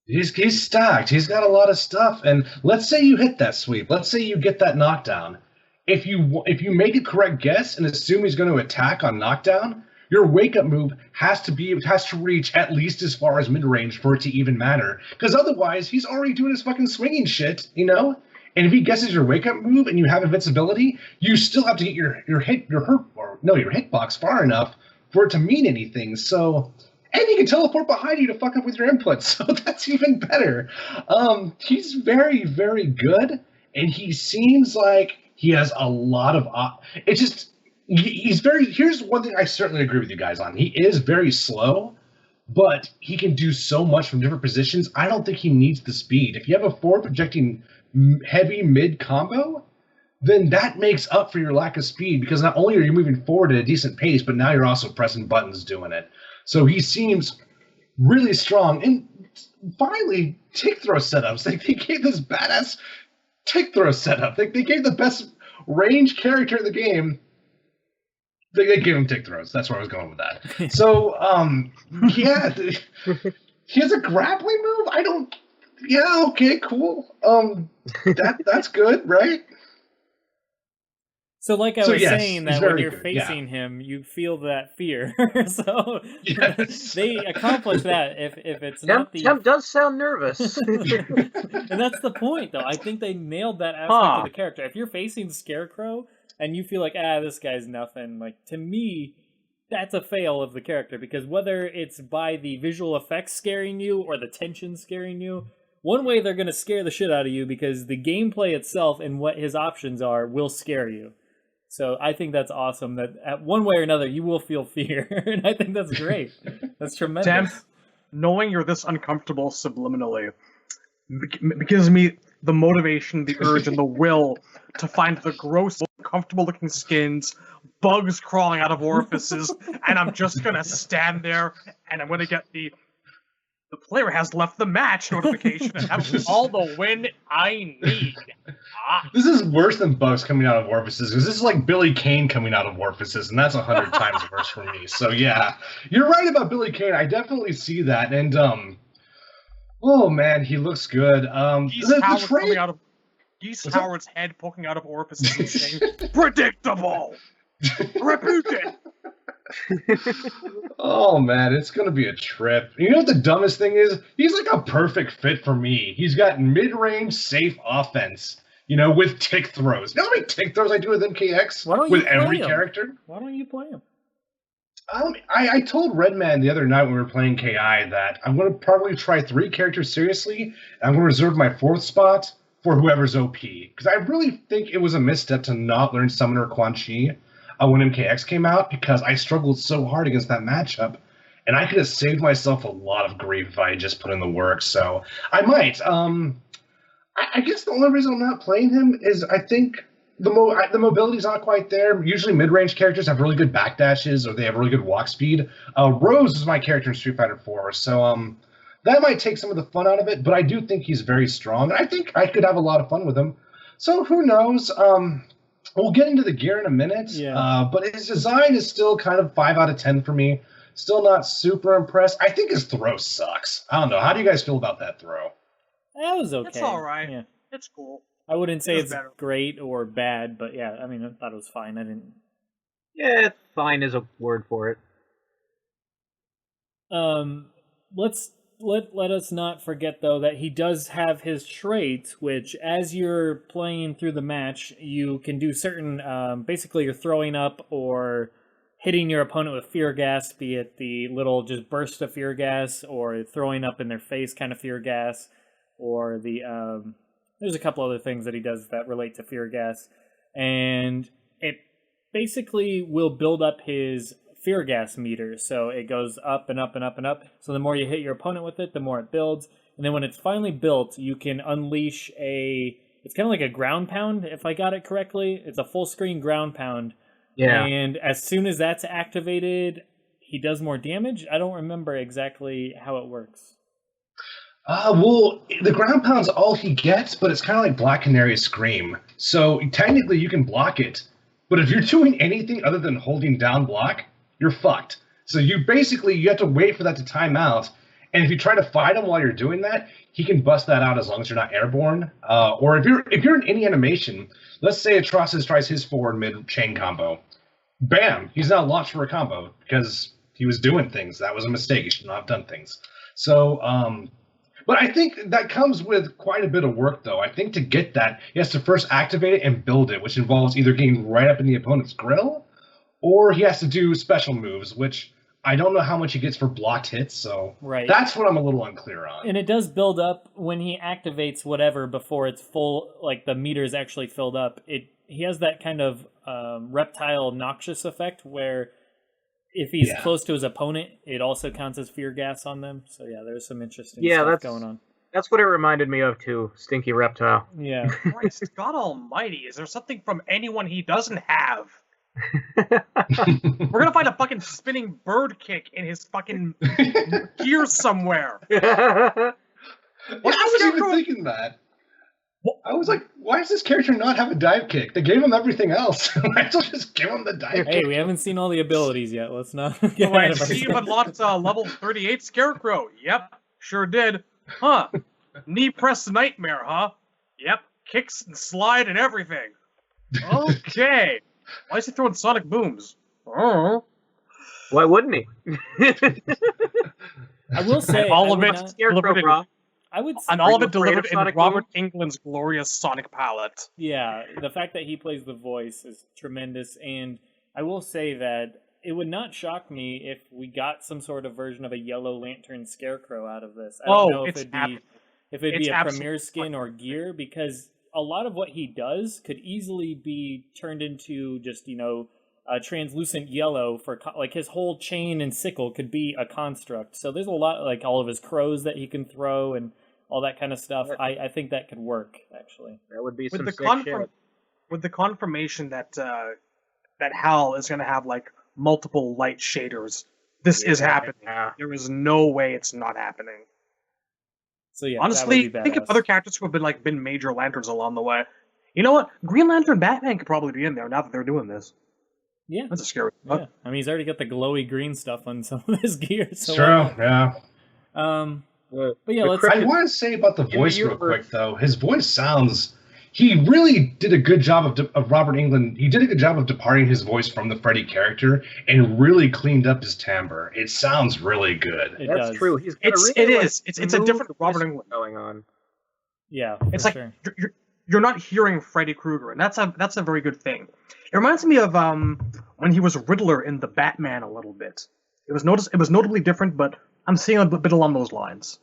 He's stacked. He's got a lot of stuff. And let's say you hit that sweep. Let's say you get that knockdown. If you make a correct guess and assume he's going to attack on knockdown, your wake-up move has to reach at least as far as mid-range for it to even matter. Because otherwise, he's already doing his fucking swinging shit, And if he guesses your wake-up move and you have invincibility, you still have to get your hitbox far enough for it to mean anything. So, and he can teleport behind you to fuck up with your inputs, so that's even better. He's very, very good, and he seems like he has a lot of... Here's one thing I certainly agree with you guys on. He is very slow, but he can do so much from different positions. I don't think he needs the speed. If you have a forward projecting heavy mid combo, then that makes up for your lack of speed, because not only are you moving forward at a decent pace, but now you're also pressing buttons doing it. So he seems really strong. And finally, tick throw setups. They gave this badass tick throw setup. They gave the best range character in the game. They gave him tick throws. That's where I was going with that. So, yeah, he has a grappling move. Yeah, okay, cool. That's good, right? So, like I was yes, saying, that when you're good, facing him, you feel that fear. So yes. they accomplish that. If it's not the Temp does sound nervous. and that's the point, though. I think they nailed that aspect of the character. If you're facing Scarecrow and you feel like, this guy's nothing, like, to me, that's a fail of the character, because whether it's by the visual effects scaring you or the tension scaring you, one way they're going to scare the shit out of you, because the gameplay itself and what his options are will scare you. So I think that's awesome that at one way or another you will feel fear, and I think that's great. That's tremendous. Temp, knowing you're this uncomfortable subliminally gives me the motivation, the urge, and the will to find the gross, uncomfortable-looking skins, bugs crawling out of orifices, and I'm just gonna stand there, and I'm gonna get the player has left the match notification, and have all the win I need. This is worse than bugs coming out of orifices, because this is like Billy Kane coming out of orifices, and that's 100 times worse for me. So yeah, you're right about Billy Kane. I definitely see that, and oh man, he looks good. Geese Howard's head poking out of orifices and saying, "Predictable, repeat it." Oh man, it's gonna be a trip. You know what the dumbest thing is? He's like a perfect fit for me. He's got mid-range, safe offense. With tick throws. You know how many tick throws I do with MKX with every character? Why don't you play him? I told Redman the other night when we were playing KI that I'm going to probably try 3 characters seriously, and I'm going to reserve my 4th spot for whoever's OP. Because I really think it was a misstep to not learn Summoner Quan Chi when MKX came out, because I struggled so hard against that matchup, and I could have saved myself a lot of grief if I had just put in the work. So I might. I guess the only reason I'm not playing him is I think the mobility's not quite there. Usually mid-range characters have really good backdashes, or they have really good walk speed. Rose is my character in Street Fighter 4, so that might take some of the fun out of it, but I do think he's very strong, and I think I could have a lot of fun with him. So who knows? We'll get into the gear in a minute, but his design is still kind of 5 out of 10 for me. Still not super impressed. I think his throw sucks. I don't know. How do you guys feel about that throw? That was okay. It's all right. Yeah. It's cool. I wouldn't say it's better. great or bad, but yeah, I mean, I thought it was fine. I didn't. Yeah, fine is a word for it. Let us not forget, though, that he does have his trait, which as you're playing through the match, you can do certain, basically you're throwing up or hitting your opponent with fear gas, be it the little just burst of fear gas, or throwing up in their face kind of fear gas, or the, there's a couple other things that he does that relate to fear gas, and it basically will build up his fear gas meter, so it goes up and up and up and up. So the more you hit your opponent with it, the more it builds. And then when it's finally built, you can unleash it's kind of like a ground pound, if I got it correctly. It's a full screen ground pound. Yeah. And as soon as that's activated, he does more damage. I don't remember exactly how it works. Well, the ground pound's all he gets, but it's kind of like Black Canary's Scream. So technically you can block it, but if you're doing anything other than holding down block, you're fucked. So you have to wait for that to time out, and if you try to fight him while you're doing that, he can bust that out as long as you're not airborne. Or if you're in any animation, let's say Atrocitus tries his forward mid chain combo, bam, he's now launched for a combo because he was doing things. That was a mistake. He should not have done things. So, but I think that comes with quite a bit of work, though. I think to get that, he has to first activate it and build it, which involves either getting right up in the opponent's grill, or he has to do special moves, which I don't know how much he gets for blocked hits, so that's what I'm a little unclear on. And it does build up when he activates whatever before it's full, like the meter is actually filled up. He has that kind of reptile noxious effect where if he's close to his opponent, it also counts as fear gas on them. So yeah, there's some interesting stuff going on. That's what it reminded me of too. Stinky reptile. Yeah. Christ, God Almighty! Is there something from anyone he doesn't have? We're gonna find a fucking spinning bird kick in his fucking gear somewhere. I was even thinking that. I was like, why does this character not have a dive kick? They gave him everything else. Might as well just give him the dive kick. Hey, we haven't seen all the abilities yet. Let's not get Oh, ahead I of see you ourselves. unlocked level 38 Scarecrow. Yep, sure did. Huh. Knee press nightmare, huh? Yep, kicks and slide and everything. Okay. Why is he throwing sonic booms? Oh. Why wouldn't he? I will say, all I of would it not- delivered in, I would. and Are all of you it afraid delivered of in Sonic Robert booms? Englund's glorious sonic palette. Yeah, the fact that he plays the voice is tremendous, and I will say that it would not shock me if we got some sort of version of a Yellow Lantern Scarecrow out of this. I don't know if it'd be a premier skin or gear, because a lot of what he does could easily be turned into just, a translucent yellow for like his whole chain and sickle could be a construct. So there's a lot, like all of his crows that he can throw and all that kind of stuff. I think that could work, actually. That would be With some the sick shit. with the confirmation that that Hal is going to have like multiple light shaders, this is happening. Yeah. There is no way it's not happening. So yeah, Honestly, that would think be of badass. other characters who have been major lanterns along the way. You know what? Green Lantern, Batman could probably be in there now that they're doing this. Yeah. That's a scary. Yeah. I mean, he's already got the glowy green stuff on some of his gear. So True, yeah. But yeah, let's. I want to say about the the voice real universe- quick, though. His voice sounds... He really did a good job of Robert Englund. He did a good job of departing his voice from the Freddy character and really cleaned up his timbre. It sounds really good. It That's does. true. He's got It's a different smooth Robert whisper Englund. going on. Yeah, It's for like sure. you're not hearing Freddy Krueger, and that's a very good thing. It reminds me of when he was Riddler in the Batman a little bit. It was notably different, but I'm seeing a bit along those lines.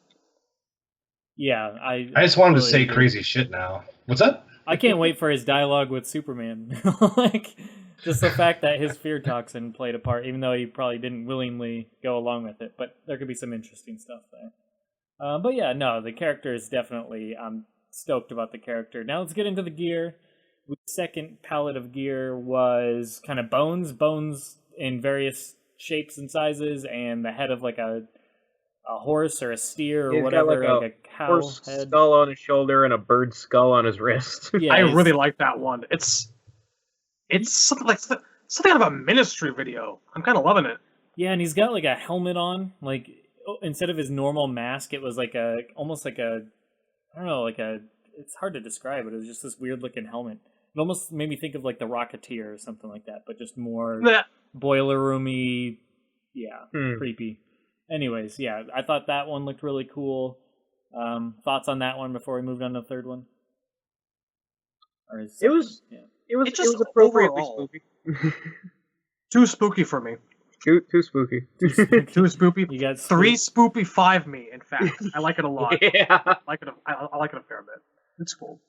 Yeah, I I just wanted to totally say agree. crazy shit now. What's up? I can't wait for his dialogue with Superman. Like, just the fact that his fear toxin played a part, even though he probably didn't willingly go along with it. But there could be some interesting stuff there. But yeah, no, the character is definitely. I'm stoked about the character. Now let's get into the gear. The second palette of gear was kind of bones in various shapes and sizes, and the head of like a horse or a steer or He's got, whatever, like a cow Horse head. skull on his shoulder and a bird skull on his wrist. Yeah, I he's- really like that one. It's something out of a Ministry video. I'm kind of loving it. Yeah, and he's got like a helmet on. Like instead of his normal mask, it was like almost like a, I don't know, like a. It's hard to describe it. It was just this weird looking helmet. It almost made me think of like the Rocketeer or something like that, but just more Blech. boiler roomy. Yeah, Hmm. creepy. Anyways, yeah, I thought that one looked really cool. Thoughts on that one before we moved on to the third one? Or is It was- yeah. It was It's just appropriately overall- spooky. Too spooky for me. Too spooky. Too spooky. You got Three spooked. spoopy 5 me. In fact, I like it a lot. Yeah. I like it a fair bit. It's cool.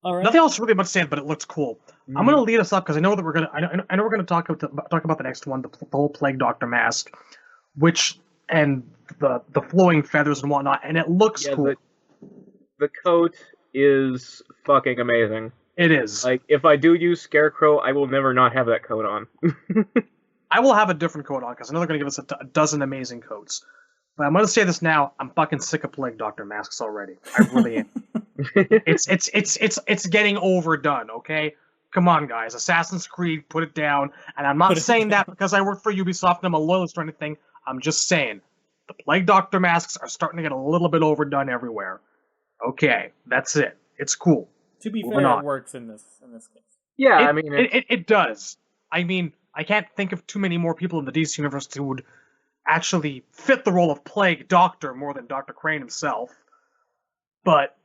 All right. Nothing else really much to say, but it looks cool. I'm gonna lead us up because I know that we're gonna. I know we're gonna talk about the next one, the whole Plague Doctor mask, and the flowing feathers and whatnot, and it looks Yeah, cool. the coat is fucking amazing. It is. Like, if I do use Scarecrow, I will never not have that coat on. I will have a different coat on because I know they're gonna give us a dozen amazing coats. But I'm gonna say this now. I'm fucking sick of Plague Doctor masks already. I really am. It's getting overdone. Okay, come on, guys. Assassin's Creed, put it down. And I'm not Put it saying that down. because I work for Ubisoft and I'm a loyalist or anything. I'm just saying the Plague Doctor masks are starting to get a little bit overdone everywhere. Okay, that's it. It's cool. To be Moving fair, on. it works in this case. Yeah, I mean, it does. I mean, I can't think of too many more people in the DC universe who would actually fit the role of Plague Doctor more than Dr. Crane himself. But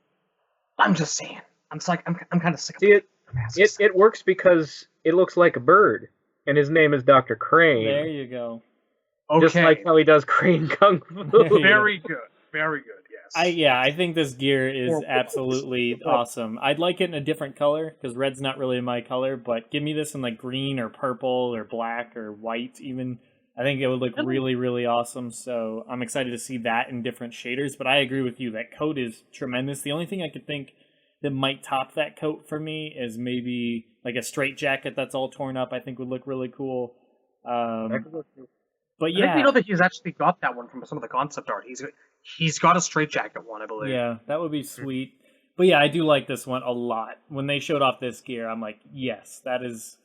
I'm just saying, I'm kind of sick of see, masks. it works because it looks like a bird, and his name is Dr. Crane. There you go. Okay, Just like how he does Crane Kung Fu. very good, very good. Yes. I think this gear is Or- absolutely awesome. I'd like it in a different color because red's not really my color, but give me this in like green or purple or black or white even. I think it would look really, really awesome. So I'm excited to see that in different shaders. But I agree with you. That coat is tremendous. The only thing I could think that might top that coat for me is maybe like a straight jacket that's all torn up. I think would look really cool. But yeah, I think we know that he's actually got that one from some of the concept art. He's got a straight jacket one, I believe. yeah, that would be sweet. But yeah, I do like this one a lot. When they showed off this gear, I'm like, yes, that is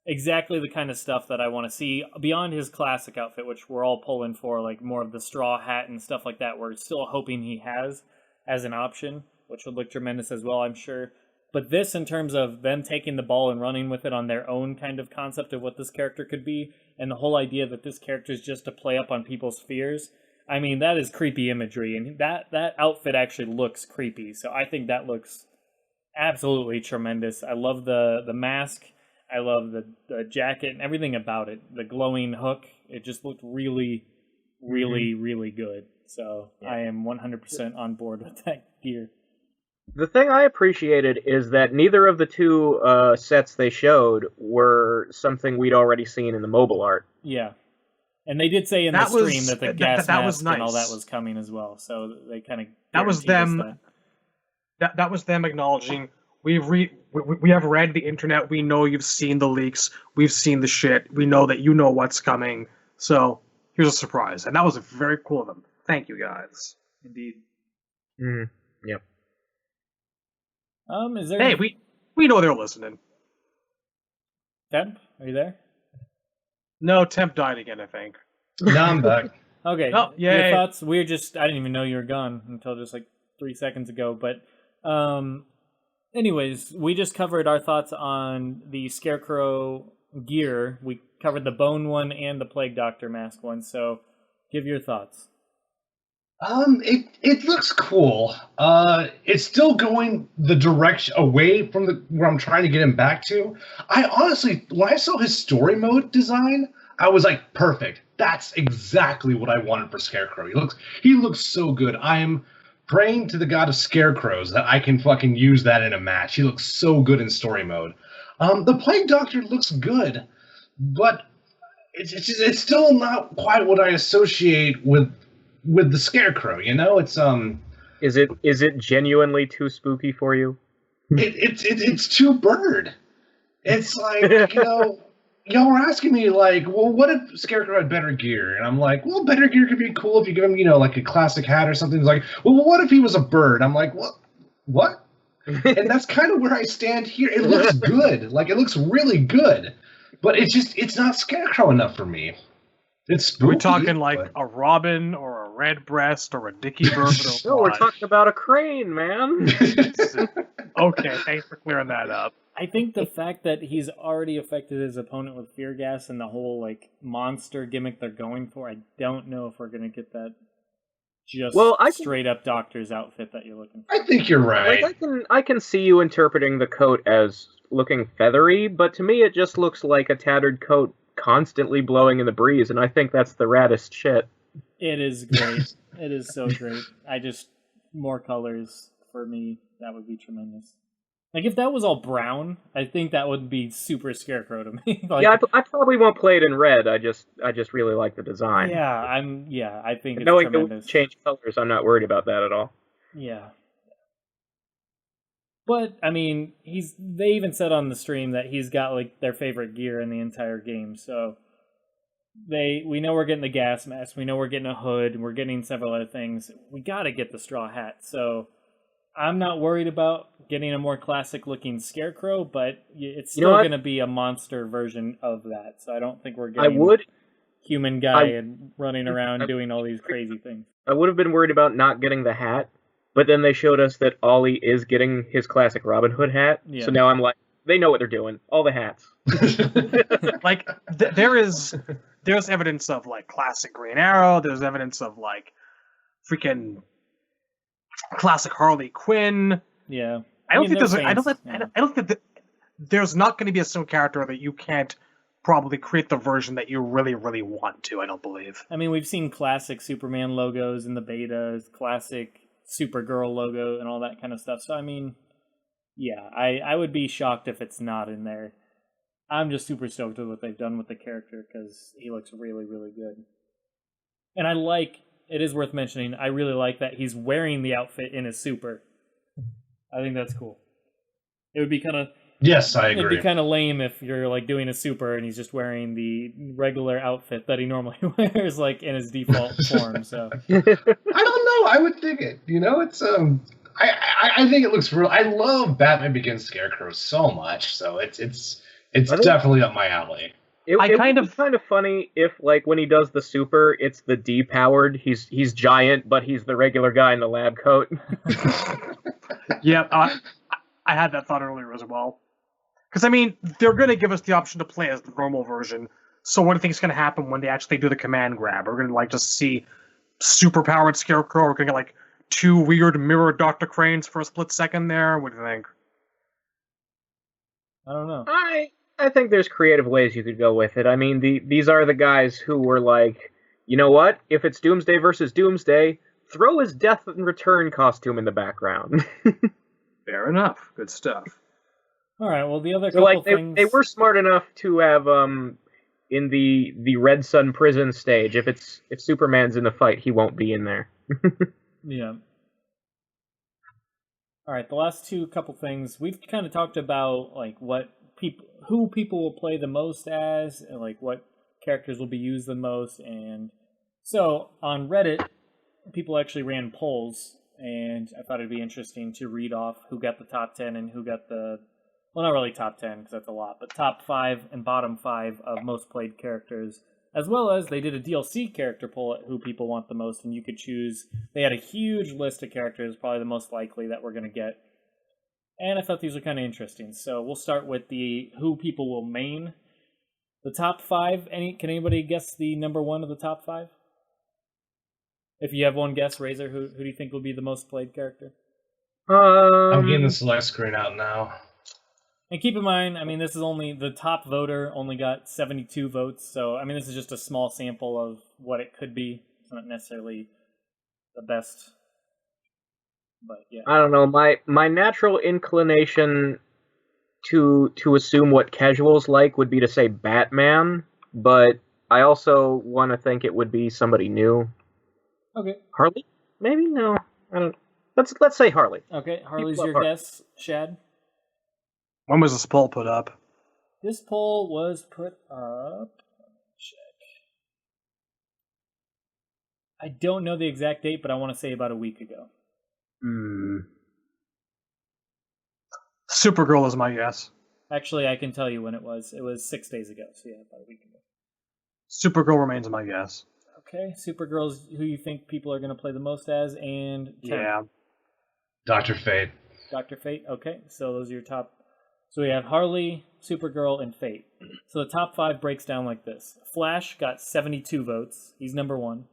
exactly the kind of stuff that I want to see beyond his classic outfit, which we're all pulling for, like more of the straw hat and stuff like that. We're still hoping he has as an option, which would look tremendous as well, I'm sure. But this, in terms of them taking the ball and running with it on their own kind of concept of what this character could be, and the whole idea that this character is just to play up on people's fears, I mean, that is creepy imagery, and that outfit actually looks creepy. So I think that looks absolutely tremendous. I love the mask. I love the jacket and everything about it. The glowing hook. It just looked really, really, really good. So I am 100% on board with that gear. The thing I appreciated is that neither of the two sets they showed were something we'd already seen in the mobile art. Yeah. And they did say in the stream that the gas mask and all that was coming as well. So they kind of that was them. That was them acknowledging we have read the internet. We know you've seen the leaks. We've seen the shit. We know that you know what's coming. So here's a surprise, and that was very cool of them. Thank you guys. Indeed. Yep. Is there? Hey, we know they're listening. Temp, are you there? No, Temp died again, I think. No, I'm back. Okay. Oh, your thoughts? I didn't even know you were gone until just like 3 seconds ago. But, anyways, we just covered our thoughts on the Scarecrow gear. We covered the Bone one and the Plague Doctor mask one. So, give your thoughts. It looks cool. It's still going the direction away from where I'm trying to get him back to. I honestly, when I saw his story mode design, I was like, perfect. That's exactly what I wanted for Scarecrow. He looks so good. I am praying to the god of Scarecrows that I can fucking use that in a match. He looks so good in story mode. The Plague Doctor looks good, but it's still not quite what I associate with the Scarecrow, you know. It's Is it genuinely too spooky for you? It's too bird. It's like, y'all were asking me like, well, what if Scarecrow had better gear? And I'm like, well, better gear could be cool if you give him, like a classic hat or something. It's like, well, what if he was a bird? I'm like, what? And that's kind of where I stand here. It looks good, like it looks really good, but it's not Scarecrow enough for me. It's spooky. Are we talking like a robin or a redbreast or a dicky bird? No, we're talking about a crane, man. Okay, thanks for clearing that up. I think the fact that he's already affected his opponent with fear gas and the whole like monster gimmick they're going for, I don't know if we're gonna get that straight up doctor's outfit that you're looking for. I think you're right. Like, I can see you interpreting the coat as looking feathery, but to me it just looks like a tattered coat constantly blowing in the breeze, and I think that's the raddest shit. It is great. It is so great. More colors for me, that would be tremendous. Like, if that was all brown, I think that would be super Scarecrow to me. Like, yeah, I probably won't play it in red. I just really like the design. I think it's knowing tremendous. It change colors, I'm not worried about that at all. Yeah. But, I mean, they even said on the stream that he's got, like, their favorite gear in the entire game, so we know we're getting the gas mask, we know we're getting a hood, we're getting several other things. We gotta get the straw hat, so I'm not worried about getting a more classic-looking Scarecrow, but it's still going to be a monster version of that, so I don't think we're getting human guy and running around doing all these crazy things. I would have been worried about not getting the hat, but then they showed us that Ollie is getting his classic Robin Hood hat, so now I'm like, they know what they're doing. All the hats. Like, there's evidence of, like, classic Green Arrow, there's evidence of, like, freaking classic Harley Quinn. Yeah. I don't think there's not going to be a single character that you can't probably create the version that you really, really want to, I don't believe. I mean, we've seen classic Superman logos in the betas, classic Supergirl logo and all that kind of stuff. So, I mean, yeah, I would be shocked if it's not in there. I'm just super stoked with what they've done with the character because he looks really, really good. And it is worth mentioning, I really like that he's wearing the outfit in his super. I think that's cool. It would be kind of... Yes, I agree. It'd be kind of lame if you're like doing a super and he's just wearing the regular outfit that he normally wears, like in his default form. So I don't know. I would think it. It's I think it looks real. I love Batman Begins Scarecrow so much, so it's definitely up my alley. It would be kind of funny if, like, when he does the super, it's the depowered. He's giant, but he's the regular guy in the lab coat. Yeah, I had that thought earlier as well. Because, I mean, they're going to give us the option to play as the normal version. So what do you think is going to happen when they actually do the command grab? We're going to, like, just see super-powered Scarecrow. We're going to get, like, 2 weird mirror Dr. Cranes for a split second there. What do you think? I don't know. I think there's creative ways you could go with it. I mean, these are the guys who were like, you know what? If it's Doomsday versus Doomsday, throw his Death and Return costume in the background. Fair enough. Good stuff. All right. Well, the other couple things they were smart enough to have in the Red Sun prison stage. If Superman's in the fight, he won't be in there. Yeah. All right. The last couple things we've kind of talked about, like who people will play the most as, and like what characters will be used the most, and so on Reddit, people actually ran polls, and I thought it'd be interesting to read off who got the top 10 and who got well, not really top 10 because that's a lot, but top 5 and bottom 5 of most played characters, as well as they did a DLC character poll at who people want the most, and you could choose. They had a huge list of characters, probably the most likely that we're going to get. And I thought these were kind of interesting. So we'll start with who people will main. The top 5. Can anybody guess the number 1 of the top 5? If you have one guess, Razor, who do you think will be the most played character? I'm getting the select screen out now. And keep in mind, I mean, this is only the top voter only got 72 votes. So, I mean, this is just a small sample of what it could be. It's not necessarily the best. But yeah, I don't know. My natural inclination to assume what casuals like would be to say Batman, but I also want to think it would be somebody new. Okay. Harley? Maybe? No. I don't. Let's say Harley. Okay, Harley's your guess, Shad. When was this poll put up? This poll was put up. Let me check. I don't know the exact date, but I want to say about a week ago. Supergirl is my guess. Actually, I can tell you when it was. It was 6 days ago, so yeah, about a week ago. Supergirl remains my guess. Okay, Supergirl's who you think people are going to play the most as, and... Yeah. Dr. Fate. Dr. Fate, okay, so those are your top... So we have Harley, Supergirl, and Fate. So the top 5 breaks down like this. Flash got 72 votes. He's number 1.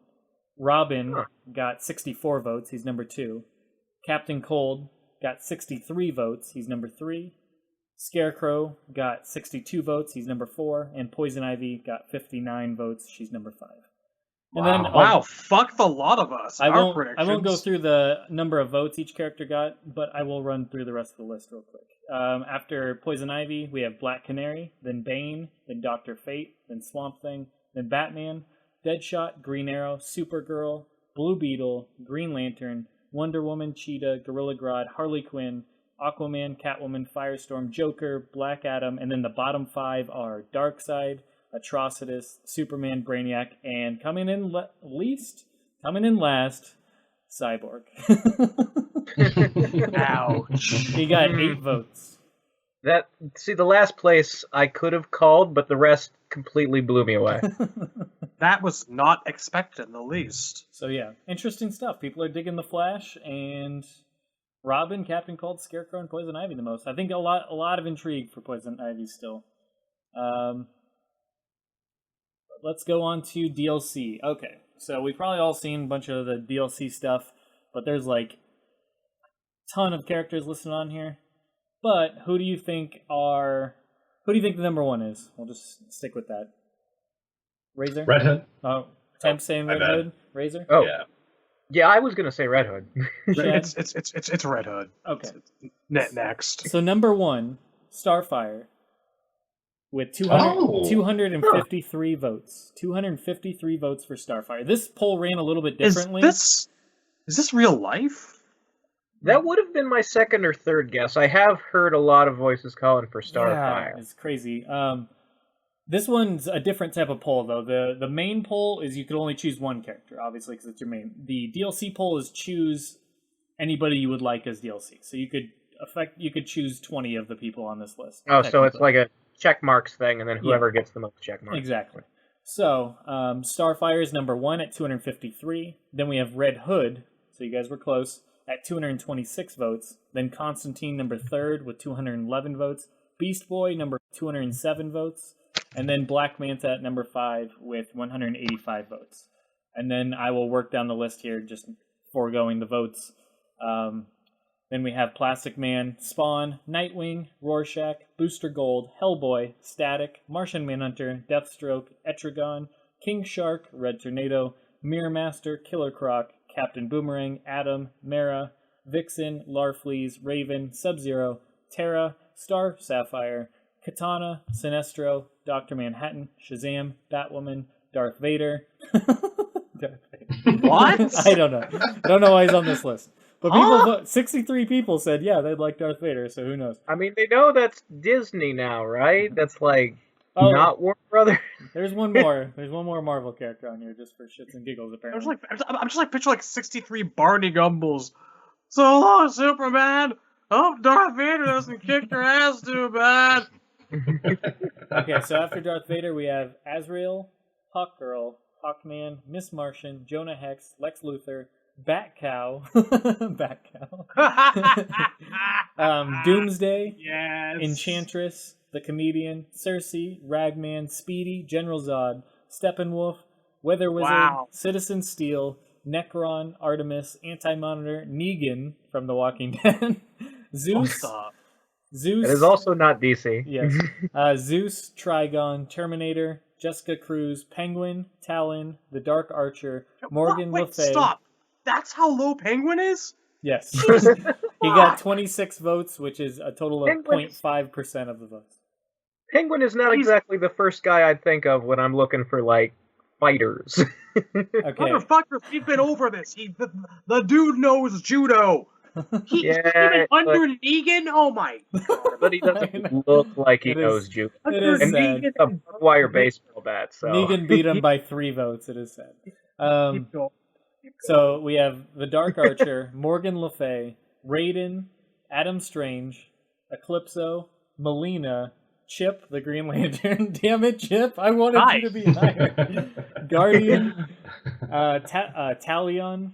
Robin got 64 votes. He's number 2. Captain Cold got 63 votes. He's number 3. Scarecrow got 62 votes. He's number 4. And Poison Ivy got 59 votes. She's number 5. And wow. then Wow, fuck the lot of us. I won't go through the number of votes each character got, but I will run through the rest of the list real quick. After Poison Ivy, we have Black Canary, then Bane, then Dr. Fate, then Swamp Thing, then Batman, Deadshot, Green Arrow, Supergirl, Blue Beetle, Green Lantern, Wonder Woman, Cheetah, Gorilla Grodd, Harley Quinn, Aquaman, Catwoman, Firestorm, Joker, Black Adam, and then the bottom 5 are Darkseid, Atrocitus, Superman, Brainiac, and coming in last, Cyborg. Ouch. He got 8 votes. The last place I could have called, but the rest completely blew me away. That was not expected in the least. So yeah, interesting stuff. People are digging the Flash and Robin, Captain Cold, Scarecrow, and Poison Ivy the most. I think a lot of intrigue for Poison Ivy still. Let's go on to DLC. Okay, so we've probably all seen a bunch of the DLC stuff, but there's like a ton of characters listed on here. But who do you think the number 1 is? We'll just stick with that. Razor? Red Hood. Oh, Temp saying Red Hood. Razor? Oh, yeah. Yeah, I was gonna say Red Hood. It's Red Hood. Okay. Next. So number 1, Starfire. with Oh. 253 votes. 253 votes for Starfire. This poll ran a little bit differently. Is this real life? That would have been my second or third guess. I have heard a lot of voices calling for Starfire. Yeah, it's crazy. This one's a different type of poll, though. The main poll is you could only choose one character, obviously, because it's your main. The DLC poll is choose anybody you would like as DLC. So you could choose 20 of the people on this list. Oh, so it's like a check marks thing, and then whoever gets the most check marks. Exactly. So Starfire is number 1 at 253. Then we have Red Hood. So you guys were close at 226 votes. Then Constantine number 3rd with 211 votes. Beast Boy number 207 votes. And then Black Manta at number 5 with 185 votes. And then I will work down the list here, just foregoing the votes. Then we have Plastic Man, Spawn, Nightwing, Rorschach, Booster Gold, Hellboy, Static, Martian Manhunter, Deathstroke, Etrigan, King Shark, Red Tornado, Mirror Master, Killer Croc, Captain Boomerang, Atom, Mara, Vixen, Larfleeze, Raven, Sub-Zero, Terra, Star Sapphire, Katana, Sinestro, Dr. Manhattan, Shazam, Batwoman, Darth Vader. What? I don't know. I don't know why he's on this list. But 63 people said, yeah, they'd like Darth Vader, so who knows? I mean, they know that's Disney now, right? That's like not Warner Brothers. There's one more. There's one more Marvel character on here just for shits and giggles, apparently. I'm just picturing 63 Barney Gumbles. So long, Superman. Hope Darth Vader doesn't kick your ass too bad. Okay, so after Darth Vader, we have Azrael, Hawkgirl, Hawkman, Miss Martian, Jonah Hex, Lex Luthor, Batcow, Doomsday, yes. Enchantress, the Comedian, Cersei, Ragman, Speedy, General Zod, Steppenwolf, Weather Wizard, Citizen Steel, Necron, Artemis, Anti-Monitor, Negan from The Walking Dead, Zeus. It is also not DC. Yes. Zeus, Trigon, Terminator, Jessica Cruz, Penguin, Talon, The Dark Archer, Morgan Le Fay. Stop. That's how low Penguin is? Yes. He got 26 votes, which is a total of 0.5% of the votes. Penguin is not exactly the first guy I'd think of when I'm looking for, like, fighters. Okay. Motherfucker, we've been over this. The dude knows judo. He's even under Negan? Oh my god. But he doesn't look like he knows judo. It is and sad. Negan's a wire baseball bat, so... Negan beat him by 3 votes, it is sad. So we have The Dark Archer, Morgan Le Fay, Raiden, Adam Strange, Eclipso, Melina, Chip, the Green Lantern. Damn it, Chip! I wanted you to be higher. Guardian, Talion,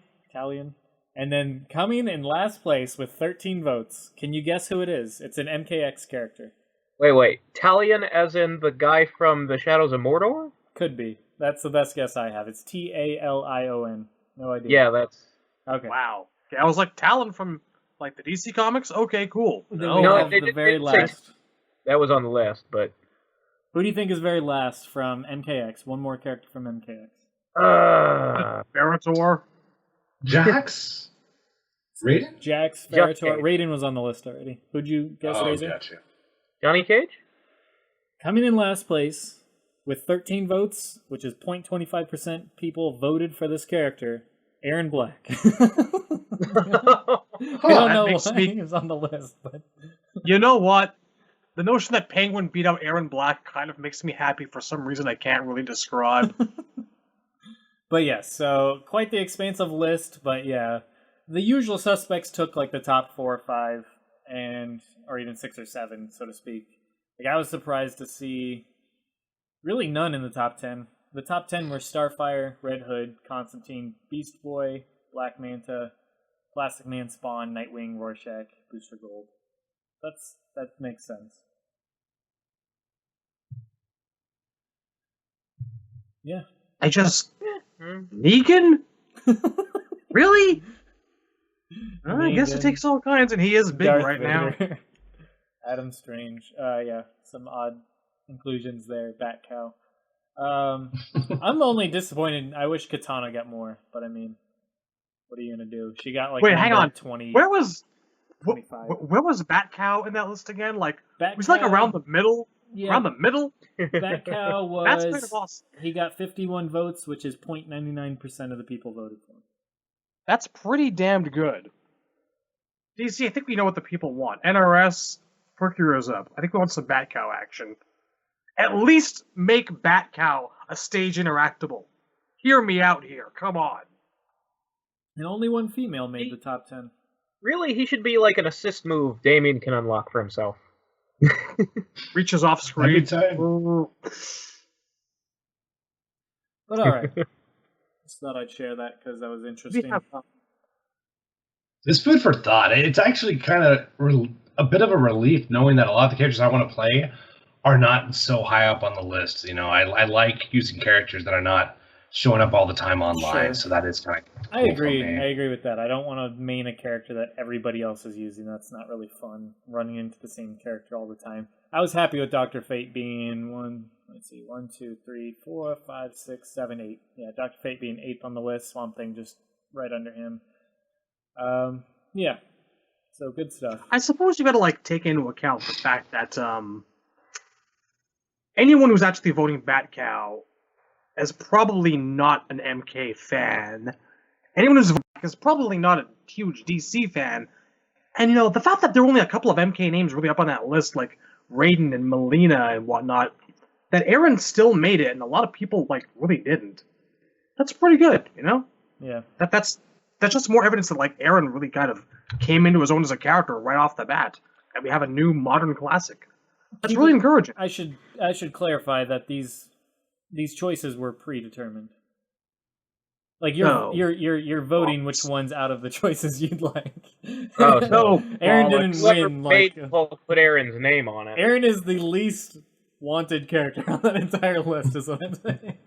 and then coming in last place with 13 votes. Can you guess who it is? It's an MKX character. Wait. Talion as in the guy from the Shadows of Mordor? Could be. That's the best guess I have. It's Talion. No idea. Yeah, that's... Okay. Wow. Okay, I was like, Talon from, like, the DC Comics? Okay, cool. No, the very last. That was on the list, but... Who do you think is very last from MKX? One more character from MKX. Ferritor. Jax? Raiden? Jax, Ferritor. Raiden was on the list already. Who'd you guess, Razor? Gotcha. Johnny Cage? Coming in last place with 13 votes, which is 0.25% people voted for this character, Aaron Black. I don't know why he was on the list, but... You know what? The notion that Penguin beat out Aaron Black kind of makes me happy for some reason I can't really describe. But yes, so quite the expansive list, but yeah. The usual suspects took like the top 4 or 5, or even 6 or 7, so to speak. Like I was surprised to see really none in the top 10. The top 10 were Starfire, Red Hood, Constantine, Beast Boy, Black Manta, Plastic Man, Spawn, Nightwing, Rorschach, Booster Gold. That makes sense. Yeah. I just... Negan? Really? I guess it takes all kinds, and he is big Darth right Vader. now. Adam Strange. Yeah, some odd inclusions there. Batcow. I'm only disappointed. I wish Katana got more, but I mean, what are you gonna do? She got like hang on. 20. Where was 25. Where was Batcow in that list again? Like, Batcow, was it like around the middle? Yeah, Around the middle? Bat Cow That's kind was of awesome. he got 51 votes, which is 0.99% of the people voted for him. That's pretty damned good. DC, I think we know what the people want. NRS, perk yours up. I think we want some Bat Cow action. At least make Bat Cow a stage interactable. Hear me out here. Come on. And only one female made the top 10. Really, he should be like an assist move Damien can unlock for himself. Reaches off screen. Every time. But all right. Just thought I'd share that because that was interesting. It's food for thought. It's actually kind of a bit of a relief knowing that a lot of the characters I want to play are not so high up on the list. You know, I like using characters that are not showing up all the time online, Sure. so that is kind of cool. I agree. For me. I agree with that. I don't want to main a character that everybody else is using. That's not really fun, running into the same character all the time. I was happy with Dr. Fate being 1, 2, 3, 4, 5, 6, 7, 8. Yeah, Dr. Fate being 8th on the list, Swamp Thing just right under him. Yeah. So good stuff. I suppose you gotta like take into account the fact that anyone who's actually voting Bat Cow is probably not an MK fan. Anyone who's voting is probably not a huge DC fan. And you know, the fact that there are only a couple of MK names really up on that list, like Raiden and Melina and whatnot, that Aaron still made it and a lot of people like really didn't. That's pretty good, you know? Yeah. That's just more evidence that like Aaron really kind of came into his own as a character right off the bat, and we have a new modern classic. That's really encouraging. I should clarify that these choices were predetermined. Like you're voting which ones out of the choices you'd like. Oh, so Aaron didn't win. Like put Aaron's name on it. Aaron is the least wanted character on that entire list, is what I'm saying.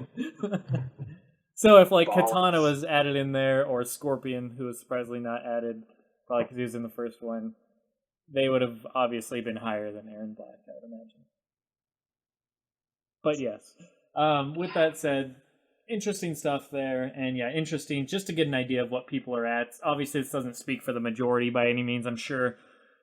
So if like Katana was added in there, or Scorpion, who was surprisingly not added, probably because he was in the first one, they would have obviously been higher than Aaron Black, I would imagine. But yes, with that said, interesting stuff there, and yeah, interesting just to get an idea of what people are at. Obviously, this doesn't speak for the majority by any means. I'm sure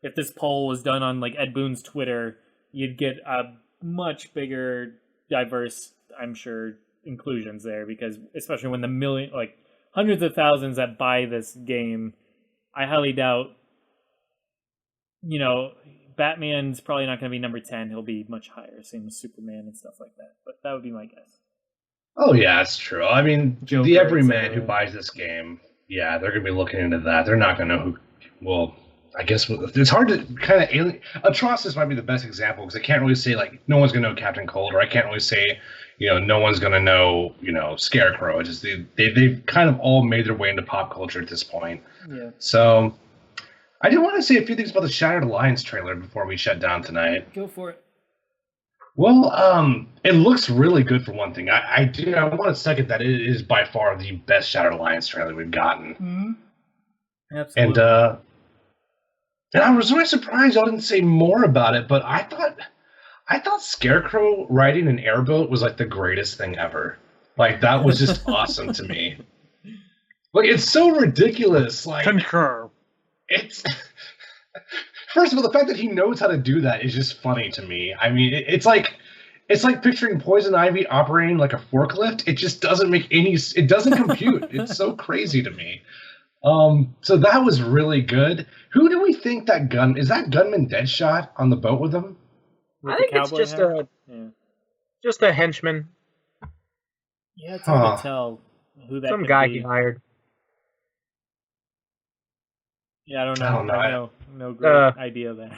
if this poll was done on like Ed Boon's Twitter, you'd get a much bigger, diverse, I'm sure, inclusions there, because especially when the hundreds of thousands that buy this game, I highly doubt, you know, Batman's probably not going to be number 10. He'll be much higher, same as Superman and stuff like that. But that would be my guess. Oh yeah, that's true. I mean, Joker, the everyman who etc. buys this game, yeah, they're going to be looking into that. They're not going to know who. Well, I guess it's hard to kind of Atrocitus might be the best example, because I can't really say like no one's going to know Captain Cold, or I can't really say, you know, no one's going to know, you know, Scarecrow. It's just they've kind of all made their way into pop culture at this point. Yeah. So I did want to say a few things about the Shattered Alliance trailer before we shut down tonight. Go for it. Well, it looks really good for one thing. I want to second that it is by far the best Shattered Alliance trailer we've gotten. Mm-hmm. Absolutely. And I was really surprised y'all didn't say more about it, but I thought Scarecrow riding an airboat was like the greatest thing ever. Like that was just awesome to me. Like it's so ridiculous. Like Concur. it's first of all, the fact that he knows how to do that is just funny to me. I mean, it's like picturing Poison Ivy operating like a forklift. It just doesn't make any. It doesn't compute. It's so crazy to me. So that was really good. Who do we think that is that gunman Deadshot on the boat with him? With I the think it's cowboy just hat? just a henchman, Yeah, it's hard to tell who that some could guy be. he hired. Yeah, I don't know. I don't know. I have no great idea there.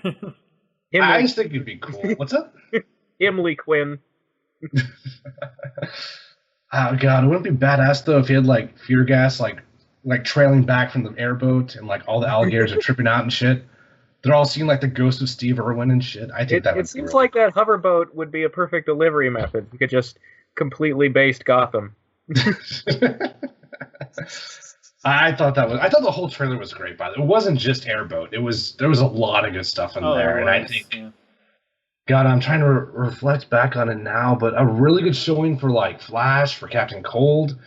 I just think it'd be cool. What's up? Emily Quinn. Oh god, it wouldn't be badass though if he had like fear gas like trailing back from the airboat, and like all the alligators are tripping out and shit. They're all seeing like the ghost of Steve Irwin and shit. I think that would It seems like that hoverboat would be a perfect delivery method. You could just completely based Gotham. I thought the whole trailer was great. By the way, it wasn't just airboat. There was a lot of good stuff in there, and I think, God, I'm trying to reflect back on it now, but a really good showing for like Flash, for Captain Cold.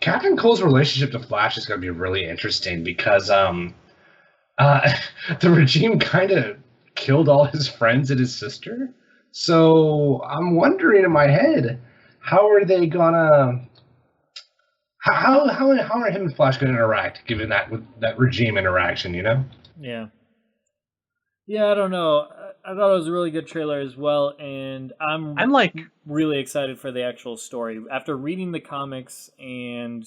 Captain Cold's relationship to Flash is going to be really interesting because the regime kind of killed all his friends and his sister. So I'm wondering in my head, how are they gonna how are him and Flash gonna interact given that with that regime interaction? Yeah. Yeah, I don't know. I thought it was a really good trailer as well, and I'm like really excited for the actual story. After reading the comics and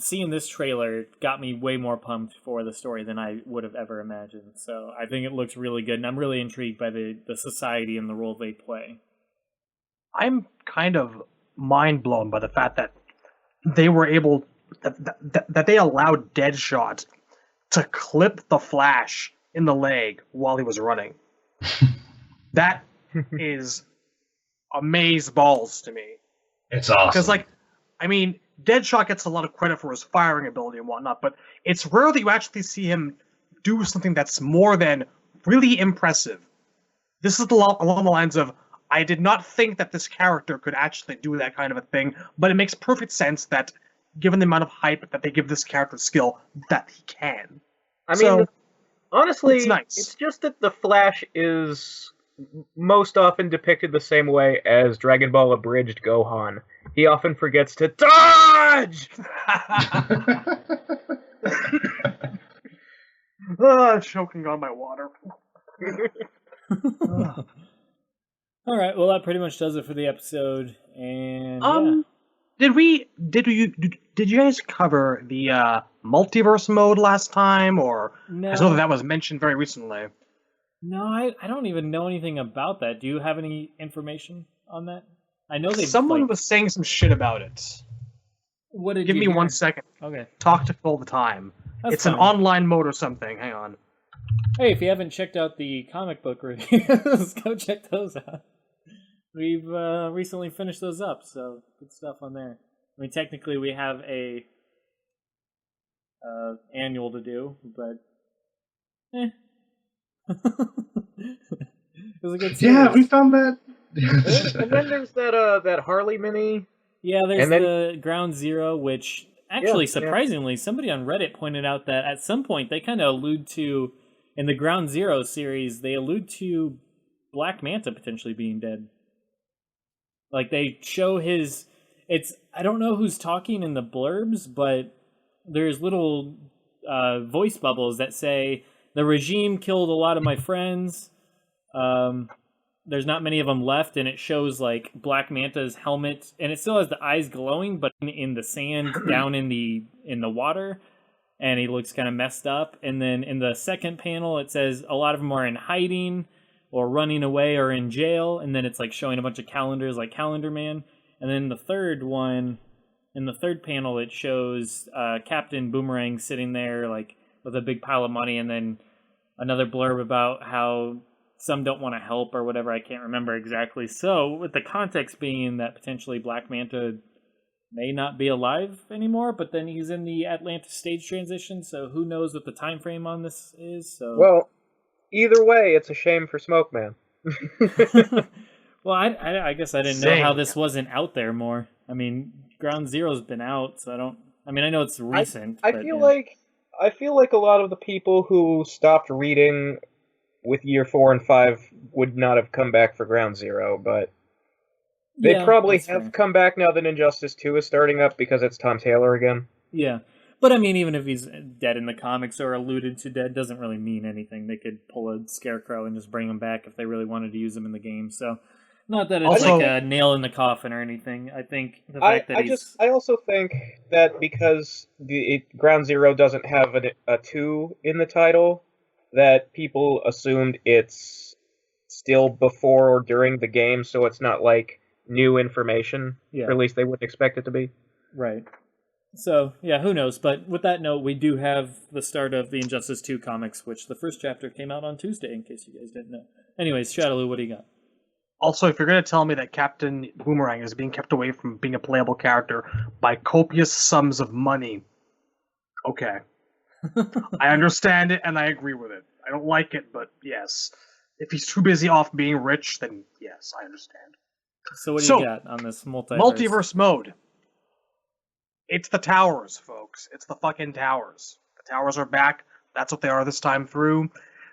seeing this trailer, got me way more pumped for the story than I would have ever imagined. So I think it looks really good, and I'm really intrigued by the society and the role they play. I'm kind of mind blown by the fact that they were able that they allowed Deadshot to clip the Flash in the leg while he was running. That is amaze balls to me. It's awesome. Because, like, I mean, Deadshot gets a lot of credit for his firing ability and whatnot, but it's rare that you actually see him do something that's more than really impressive. This is along the lines of, I did not think that this character could actually do that kind of a thing, but it makes perfect sense that, given the amount of hype that they give this character's skill, that he can. I mean, honestly, it's nice. It's just that the Flash is most often depicted the same way as Dragon Ball Abridged Gohan. He often forgets to dodge! Choking on my water. All right, well, that pretty much does it for the episode, and Did you guys cover the multiverse mode last time, or no? I know that was mentioned very recently. No, I don't even know anything about that. Do you have any information on that? I know someone was saying some shit about it. What did Give you me hear? 1 second. Okay. Talk to Phil the time. It's fine. an online mode or something. Hang on. Hey, if you haven't checked out the comic book reviews, go check those out. We've recently finished those up, so good stuff on there. I mean, technically we have a annual to do, but it was a good series. Yeah, we found that. And then there's that Harley mini. Yeah, there's the Ground Zero, which actually, surprisingly, somebody on Reddit pointed out that at some point they kind of allude to, in the Ground Zero series, they allude to Black Manta potentially being dead. Like, they show his... I don't know who's talking in the blurbs, but there's little voice bubbles that say, the regime killed a lot of my friends. There's not many of them left, and it shows, like, Black Manta's helmet, and it still has the eyes glowing, but in the sand down in the water, and he looks kind of messed up. And then in the second panel, it says a lot of them are in hiding, or running away, or in jail, and then it's, like, showing a bunch of calendars, like Calendar Man. And then the third one, in the third panel, it shows Captain Boomerang sitting there, like, with a big pile of money, and then another blurb about how some don't want to help or whatever. I can't remember exactly. So, with the context being that potentially Black Manta may not be alive anymore, but then he's in the Atlantis stage transition, so who knows what the time frame on this is. So, well, either way, it's a shame for Smoke Man. Well, I guess I didn't know how this wasn't out there more. I mean, Ground Zero's been out, so I know it's recent. I feel like a lot of the people who stopped reading with year 4 and 5 would not have come back for Ground Zero, but they probably have come back now that Injustice 2 is starting up because it's Tom Taylor again. Yeah. But I mean, even if he's dead in the comics or alluded to dead, doesn't really mean anything. They could pull a Scarecrow and just bring him back if they really wanted to use him in the game. So, not that it's like a nail in the coffin or anything. I think the fact that I also think that because Ground Zero doesn't have a 2 in the title, that people assumed it's still before or during the game, so it's not like new information. Yeah. Or at least they wouldn't expect it to be. Right. So, yeah, who knows? But with that note, we do have the start of the Injustice 2 comics, which the first chapter came out on Tuesday, in case you guys didn't know. Anyways, Shadowloo, what do you got? Also, if you're going to tell me that Captain Boomerang is being kept away from being a playable character by copious sums of money, okay. I understand it, and I agree with it. I don't like it, but yes. If he's too busy off being rich, then yes, I understand. So what do you got on this multiverse mode? It's the towers, folks. It's the fucking towers. The towers are back. That's what they are this time through.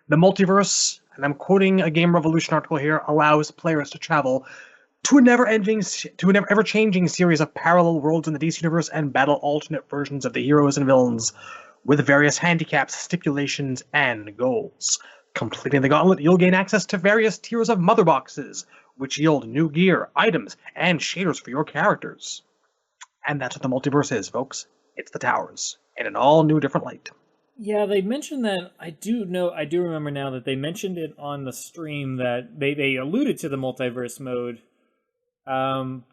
The multiverse, and I'm quoting a Game Revolution article here, allows players to travel to an ever-changing series of parallel worlds in the DC universe and battle alternate versions of the heroes and villains with various handicaps, stipulations, and goals. Completing the gauntlet, you'll gain access to various tiers of mother boxes, which yield new gear, items, and shaders for your characters. And that's what the multiverse is, folks. It's the towers, in an all-new different light. Yeah, they mentioned that. I do remember now that they mentioned it on the stream that they alluded to the multiverse mode.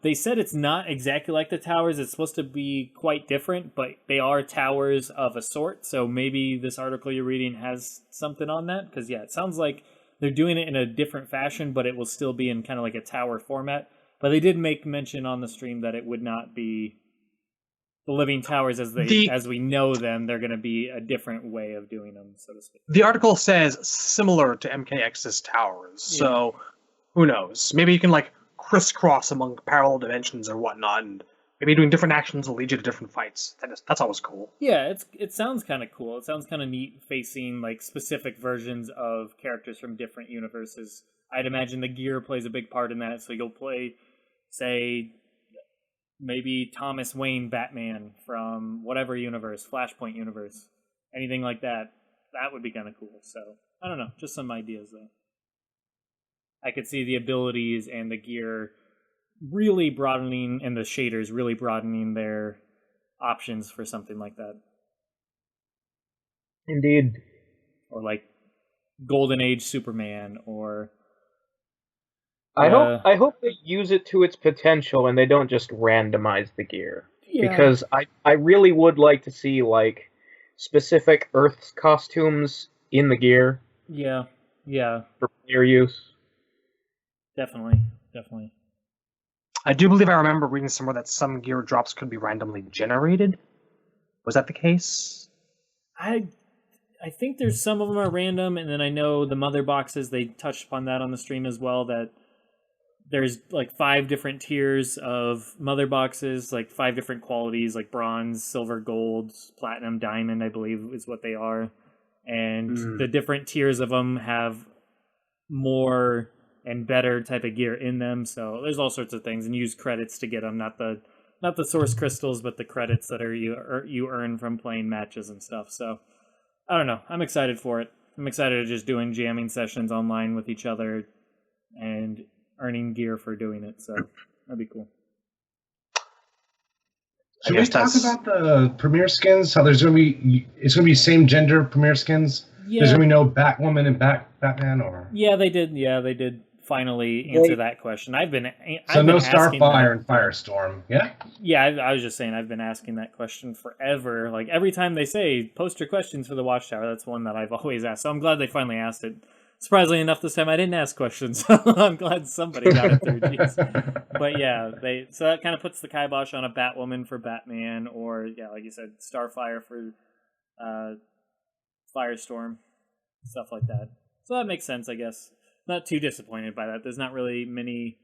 They said it's not exactly like the towers. It's supposed to be quite different, but they are towers of a sort. So maybe this article you're reading has something on that. Because, yeah, it sounds like they're doing it in a different fashion, but it will still be in kind of like a tower format. But they did make mention on the stream that it would not be the living towers as we know them. They're going to be a different way of doing them, so to speak. The article says similar to MKX's towers. Yeah. So who knows? Maybe you can like crisscross among parallel dimensions or whatnot, and maybe doing different actions will lead you to different fights. That's always cool. Yeah, it sounds kind of cool. It sounds kind of neat facing like specific versions of characters from different universes. I'd imagine the gear plays a big part in that, so you'll play, say, maybe Thomas Wayne Batman from whatever universe, Flashpoint universe, anything like that. That would be kind of cool. So, I don't know, just some ideas there. I could see the abilities and the gear really broadening, and the shaders really broadening their options for something like that. Indeed. Or like Golden Age Superman, or... I hope they use it to its potential and they don't just randomize the gear. Yeah. Because I really would like to see like specific Earth costumes in the gear. Yeah. For player use. Definitely. I do believe I remember reading somewhere that some gear drops could be randomly generated. Was that the case? I think there's some of them are random, and then I know the mother boxes, they touched upon that on the stream as well, that there's like 5 different tiers of mother boxes, like 5 different qualities, like bronze, silver, gold, platinum, diamond, I believe is what they are. And the different tiers of them have more and better type of gear in them. So there's all sorts of things, and use credits to get them, not the source crystals, but the credits that are you earn from playing matches and stuff. So I don't know. I'm excited for it. I'm excited to just doing jamming sessions online with each other and earning gear for doing it, so that'd be cool. Should we talk about the premiere skins? How it's gonna be same gender premiere skins? Yeah. There's gonna be no Batwoman and Batman, or yeah, they did finally answer that question. I've been no Starfire and Firestorm. Yeah, I was just saying I've been asking that question forever. Like every time they say post your questions for the Watchtower, that's one that I've always asked. So I'm glad they finally asked it. Surprisingly enough, this time I didn't ask questions. I'm glad somebody got it through. Jeez. But yeah, so that kind of puts the kibosh on a Batwoman for Batman, or yeah, like you said, Starfire for Firestorm, stuff like that. So that makes sense, I guess. Not too disappointed by that. There's not really many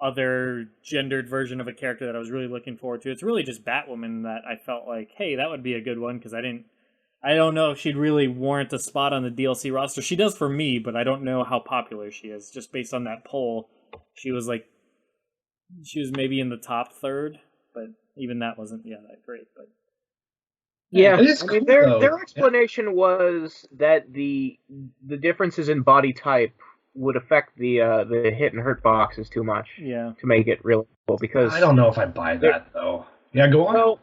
other gendered version of a character that I was really looking forward to. It's really just Batwoman that I felt like, hey, that would be a good one, because I don't know if she'd really warrant a spot on the DLC roster. She does for me, but I don't know how popular she is. Just based on that poll, she was maybe in the top 3rd, but even that wasn't that great. But yeah, I mean, their explanation was that the differences in body type would affect the hit and hurt boxes too much. Yeah, to make it really cool. Because I don't know if I buy that though. Yeah, go on. Well,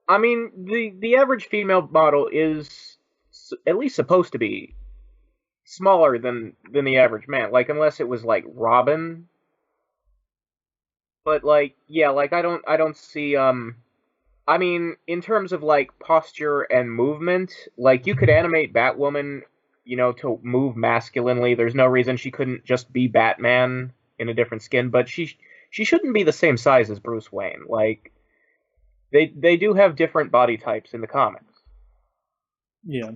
I mean, the average female model is at least supposed to be smaller than the average man. Like, unless it was like Robin. But like, yeah, like I don't see. I mean, in terms of like posture and movement, like you could animate Batwoman, to move masculinely. There's no reason she couldn't just be Batman in a different skin. But she shouldn't be the same size as Bruce Wayne. Like. They do have different body types in the comics. Yeah.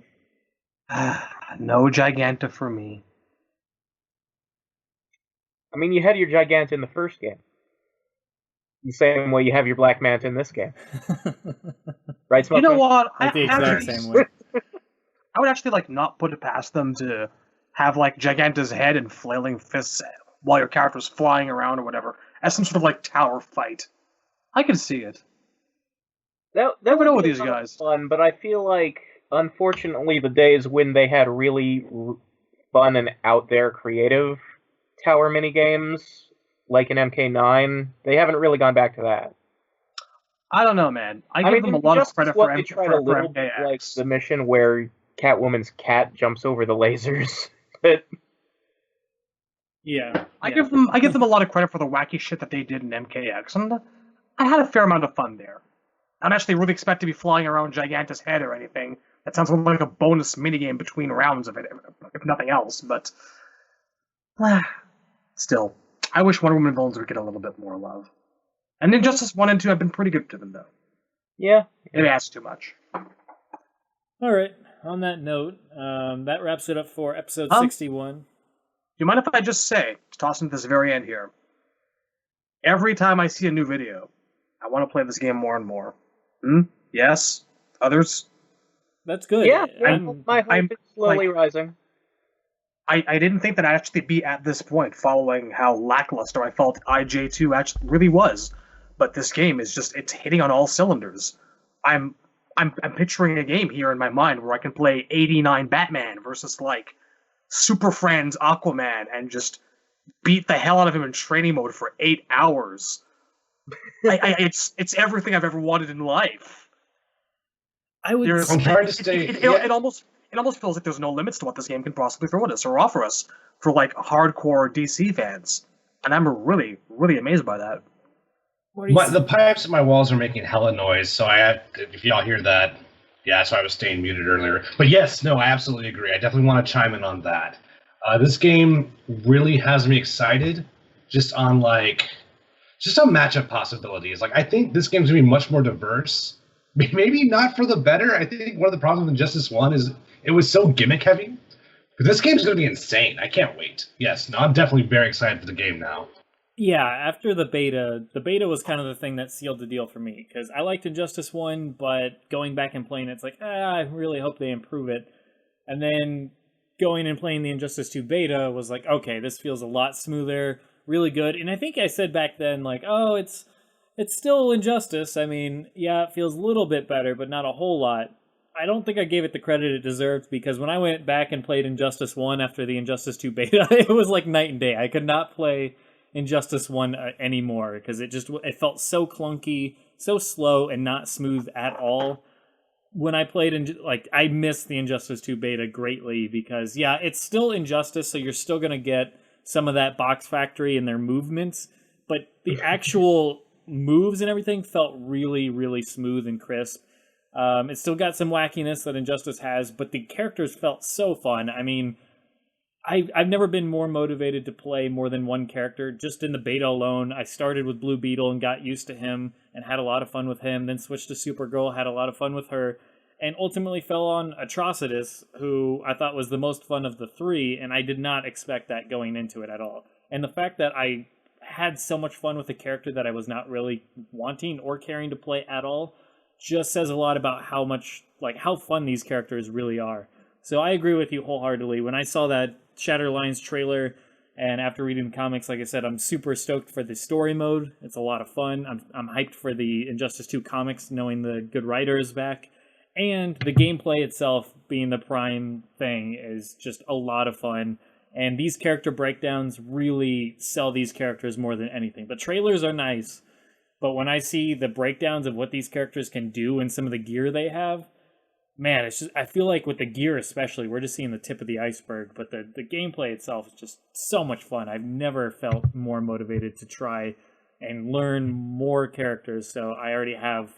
No Giganta for me. I mean, you had your Giganta in the first game. The same way you have your Black Manta in this game. Right, Smoke? You know what? The exact same way. I would actually like not put it past them to have like Giganta's head and flailing fists while your character's flying around or whatever as some sort of like tower fight. I can see it. That Never know would with be these a lot of guys. fun, but I feel like, unfortunately, the days when they had really fun and out there creative tower minigames, like in MK9, they haven't really gone back to that. I don't know, man. I I give mean, them a in lot of Injustice credit 1, they tried a for little bit like MKX. the mission where Catwoman's cat jumps over the lasers, but Yeah. I give them a lot of credit for the wacky shit that they did in MKX, and I had a fair amount of fun there. I don't actually really expect to be flying around Giganta's head or anything. That sounds like a bonus minigame between rounds of it, if nothing else. But still, I wish Wonder Woman villains would get a little bit more love. And Injustice 1 and 2 have been pretty good to them, though. yeah. Maybe I asked too much. All right. On that note, that wraps it up for episode 61. Do you mind if I just say, to toss into this very end here, every time I see a new video, I want to play this game more and more. Yes? Others? That's good. Yeah, I'm- my hope is slowly rising. I didn't think that I'd actually be at this point following how lackluster I felt IJ2 actually really was. But this game is just, it's hitting on all cylinders. I'm picturing a game here in my mind where I can play 89 Batman versus like Super Friends Aquaman and just beat the hell out of him in training mode for 8 hours. It's everything I've ever wanted in life. I would. There's, I'm trying to stay. it almost feels like there's no limits to what this game can possibly throw at us or offer us for like hardcore DC fans, and I'm really, really amazed by that. The pipes in my walls are making hella noise, so I had. If y'all hear that, yeah, so I was staying muted earlier. But yes, no, I absolutely agree. I definitely want to chime in on that. This game really has me excited, just on matchup possibilities. Like I think this game's gonna be much more diverse. Maybe not for the better. I think one of the problems with Injustice 1 is it was so gimmick heavy. But this game's going to be insane. I can't wait. Yes, no, I'm definitely very excited for the game now. Yeah, after the beta was kind of the thing that sealed the deal for me, because I liked Injustice 1, but going back and playing it's like, I really hope they improve it. And then going and playing the Injustice 2 beta was like, okay, this feels a lot smoother, really good. And I think I said back then, like, oh, it's still Injustice. I mean, yeah, it feels a little bit better, but not a whole lot. I don't think I gave it the credit it deserved, because when I went back and played Injustice 1 after the Injustice 2 beta, it was like night and day. I could not play Injustice 1 anymore, because it felt so clunky, so slow, and not smooth at all. When I played, I missed the Injustice 2 beta greatly, because, yeah, it's still Injustice, so you're still going to get some of that box factory in their movements, but the actual moves and everything felt really, really smooth and crisp. It still got some wackiness that Injustice has, but the characters felt so fun. I mean, I've never been more motivated to play more than one character. Just in the beta alone, I started with Blue Beetle and got used to him and had a lot of fun with him, then switched to Supergirl, had a lot of fun with her, and ultimately fell on Atrocitus, who I thought was the most fun of the three, and I did not expect that going into it at all. And the fact that I had so much fun with a character that I was not really wanting or caring to play at all just says a lot about how fun these characters really are. So I agree with you wholeheartedly. When I saw that Shattered Lines trailer, and after reading the comics, like I said, I'm super stoked for the story mode. It's a lot of fun. I'm hyped for the Injustice 2 comics, knowing the good writer is back. And the gameplay itself being the prime thing is just a lot of fun. And these character breakdowns really sell these characters more than anything. The trailers are nice, but when I see the breakdowns of what these characters can do and some of the gear they have, man, it's just, I feel like with the gear especially, we're just seeing the tip of the iceberg, but the gameplay itself is just so much fun. I've never felt more motivated to try and learn more characters, so I already have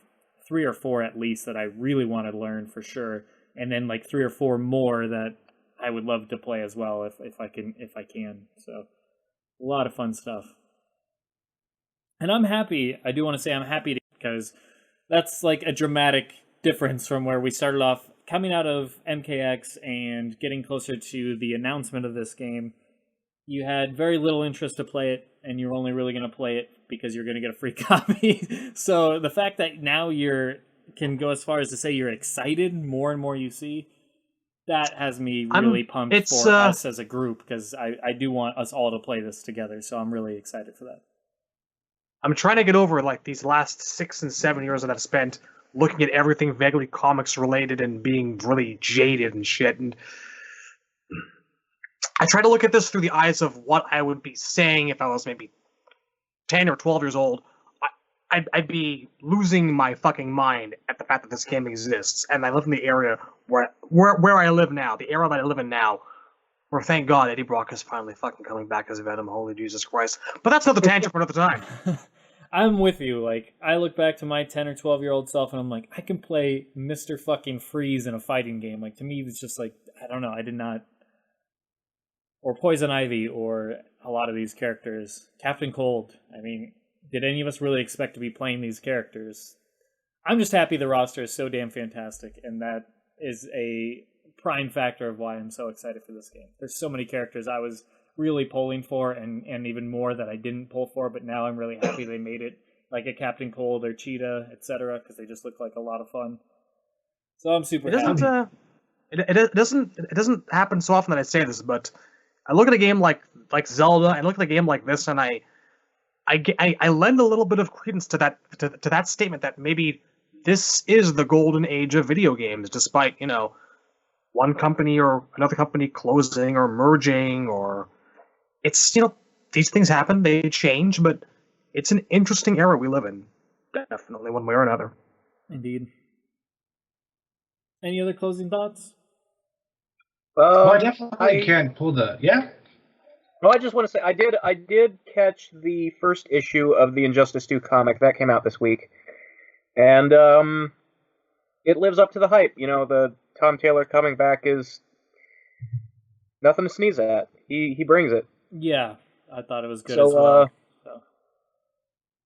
3 or 4 at least that I really want to learn for sure, and then like 3 or 4 more that I would love to play as well if I can. So a lot of fun stuff. And I'm happy. I do want to say I'm happy because that's like a dramatic difference from where we started off coming out of MKX and getting closer to the announcement of this game. You had very little interest to play it, and you're only really going to play it because you're going to get a free copy. So the fact that now can go as far as to say you're excited more and more you see, that has me really pumped for us as a group, because I do want us all to play this together, so I'm really excited for that. I'm trying to get over like these last 6 and 7 years that I've spent looking at everything vaguely comics related and being really jaded and shit. And I try to look at this through the eyes of what I would be saying if I was maybe 10 or 12 years old. I'd be losing my fucking mind at the fact that this game exists, and I live in the area where I live now, the era that I live in now, where thank God Eddie Brock is finally fucking coming back as Venom. Holy Jesus Christ! But that's another tangent for another time. I'm with you. Like, I look back to my 10 or 12-year-old self, and I'm like, I can play Mr. fucking Freeze in a fighting game. Like, to me, it's just like, I don't know, I did not. Or Poison Ivy, or a lot of these characters. Captain Cold. I mean, did any of us really expect to be playing these characters? I'm just happy the roster is so damn fantastic, and that is a prime factor of why I'm so excited for this game. There's so many characters I was really pulling for, and even more that I didn't pull for, but now I'm really happy they made it, like a Captain Cold or Cheetah, etc., because they just look like a lot of fun. So I'm super happy. It doesn't happen so often that I say this, but I look at a game like Zelda, I look at a game like this, and I lend a little bit of credence to that statement that maybe this is the golden age of video games, despite, one company or another company closing or merging, or it's, these things happen, they change, but it's an interesting era we live in. Definitely, one way or another. Indeed. Any other closing thoughts? I definitely can't pull the... Yeah? No, I just want to say, I did catch the first issue of the Injustice 2 comic that came out this week, and it lives up to the hype. The Tom Taylor coming back is nothing to sneeze at. He brings it. Yeah, I thought it was good as well.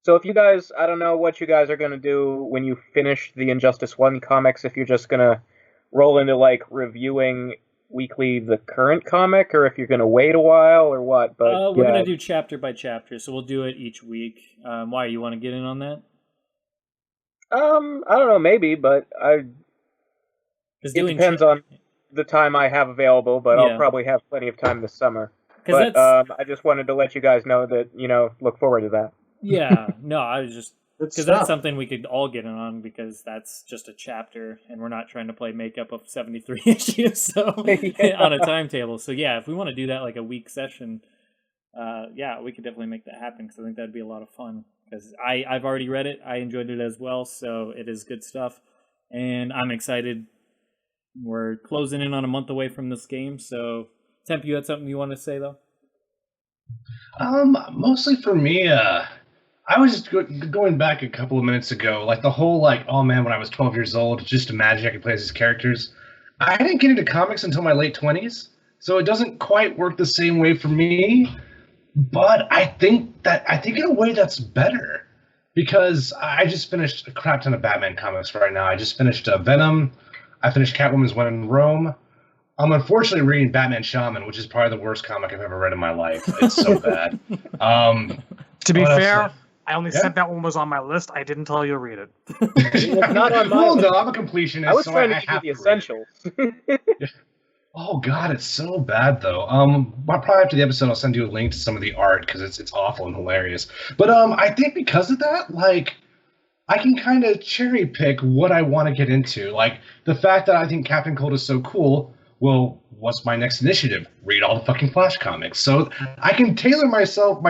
So if you guys, I don't know what you guys are going to do when you finish the Injustice 1 comics, if you're just going to roll into, reviewing weekly the current comic, or if you're going to wait a while, or what. But we're going to do chapter by chapter, so we'll do it each week. Why, you want to get in on that? I don't know, maybe, but it depends on the time I have available, but I'll probably have plenty of time this summer. But I just wanted to let you guys know that, look forward to that. Yeah, no, I was just... Because that's something we could all get in on, because that's just a chapter, and we're not trying to play makeup of 73 issues so on a timetable. So yeah, if we want to do that like a week session, we could definitely make that happen, because I think that'd be a lot of fun. Because I've already read it, I enjoyed it as well, so it is good stuff, and I'm excited. We're closing in on a month away from this game, so Temp, you had something you want to say though? Mostly for me, I was just going back a couple of minutes ago, like the whole, oh man, when I was 12 years old, just imagine I could play as these characters. I didn't get into comics until my late 20s, so it doesn't quite work the same way for me, but I think in a way that's better, because I just finished a crap ton of Batman comics right now. I just finished Venom, I finished Catwoman's When in Rome. I'm unfortunately reading Batman Shaman, which is probably the worst comic I've ever read in my life. It's so bad. To be fair, I only said that one was on my list. I didn't tell you to read it. It's not on my list. No, I'm a completionist. I was trying to give you the essentials. Oh God, it's so bad though. Probably after the episode, I'll send you a link to some of the art, because it's awful and hilarious. But I think because of that, I can kind of cherry pick what I want to get into. Like the fact that I think Captain Cold is so cool. Well, what's my next initiative? Read all the fucking Flash comics. So I can tailor my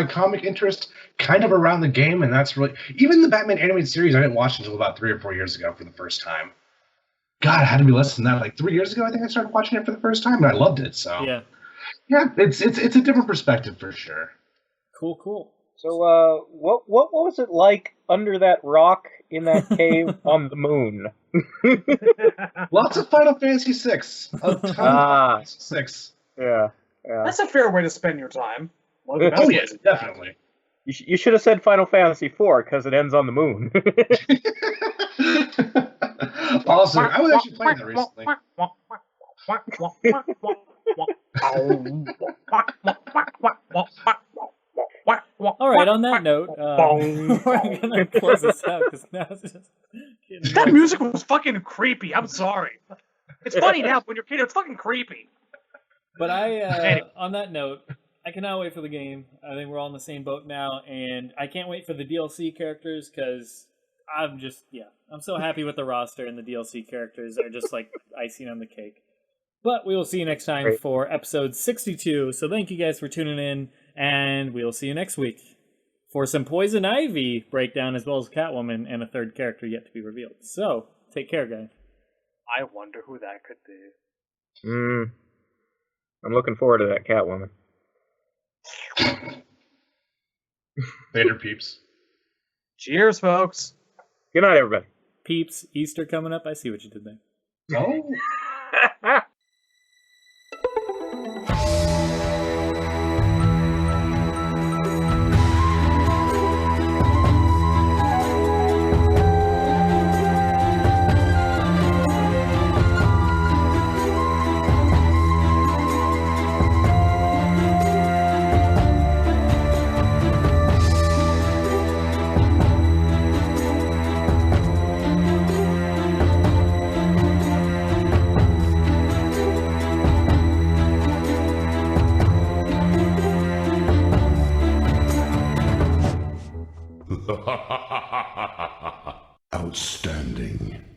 comic interest kind of around the game, and that's really... Even the Batman animated series, I didn't watch until about 3 or 4 years ago for the first time. God, it had to be less than that. 3 years ago, I think I started watching it for the first time, and I loved it. So yeah, it's a different perspective for sure. Cool. So, what was it like under that rock in that cave on the moon? Lots of Final Fantasy VI. A ton of Final Fantasy VI. Yeah. That's a fair way to spend your time. Oh yeah, definitely. You should have said Final Fantasy IV, because it ends on the moon. Also, I was actually playing that recently. All right, on that note, we're going to close this out, because now it's just... That music was fucking creepy. I'm sorry. It's funny now, but when you're a kid, it's fucking creepy. But Anyway. on that note, I cannot wait for the game. I think we're all in the same boat now, and I can't wait for the DLC characters because I'm so happy with the roster, and the DLC characters are just like icing on the cake. But we will see you next time for episode 62. So thank you guys for tuning in, and we will see you next week for some Poison Ivy breakdown as well as Catwoman and a third character yet to be revealed. So take care, guys. I wonder who that could be. I'm looking forward to that Catwoman. Later, peeps. Cheers, folks. Good night, everybody. Peeps, Easter coming up. I see what you did there. Oh. Ha ha ha ha ha!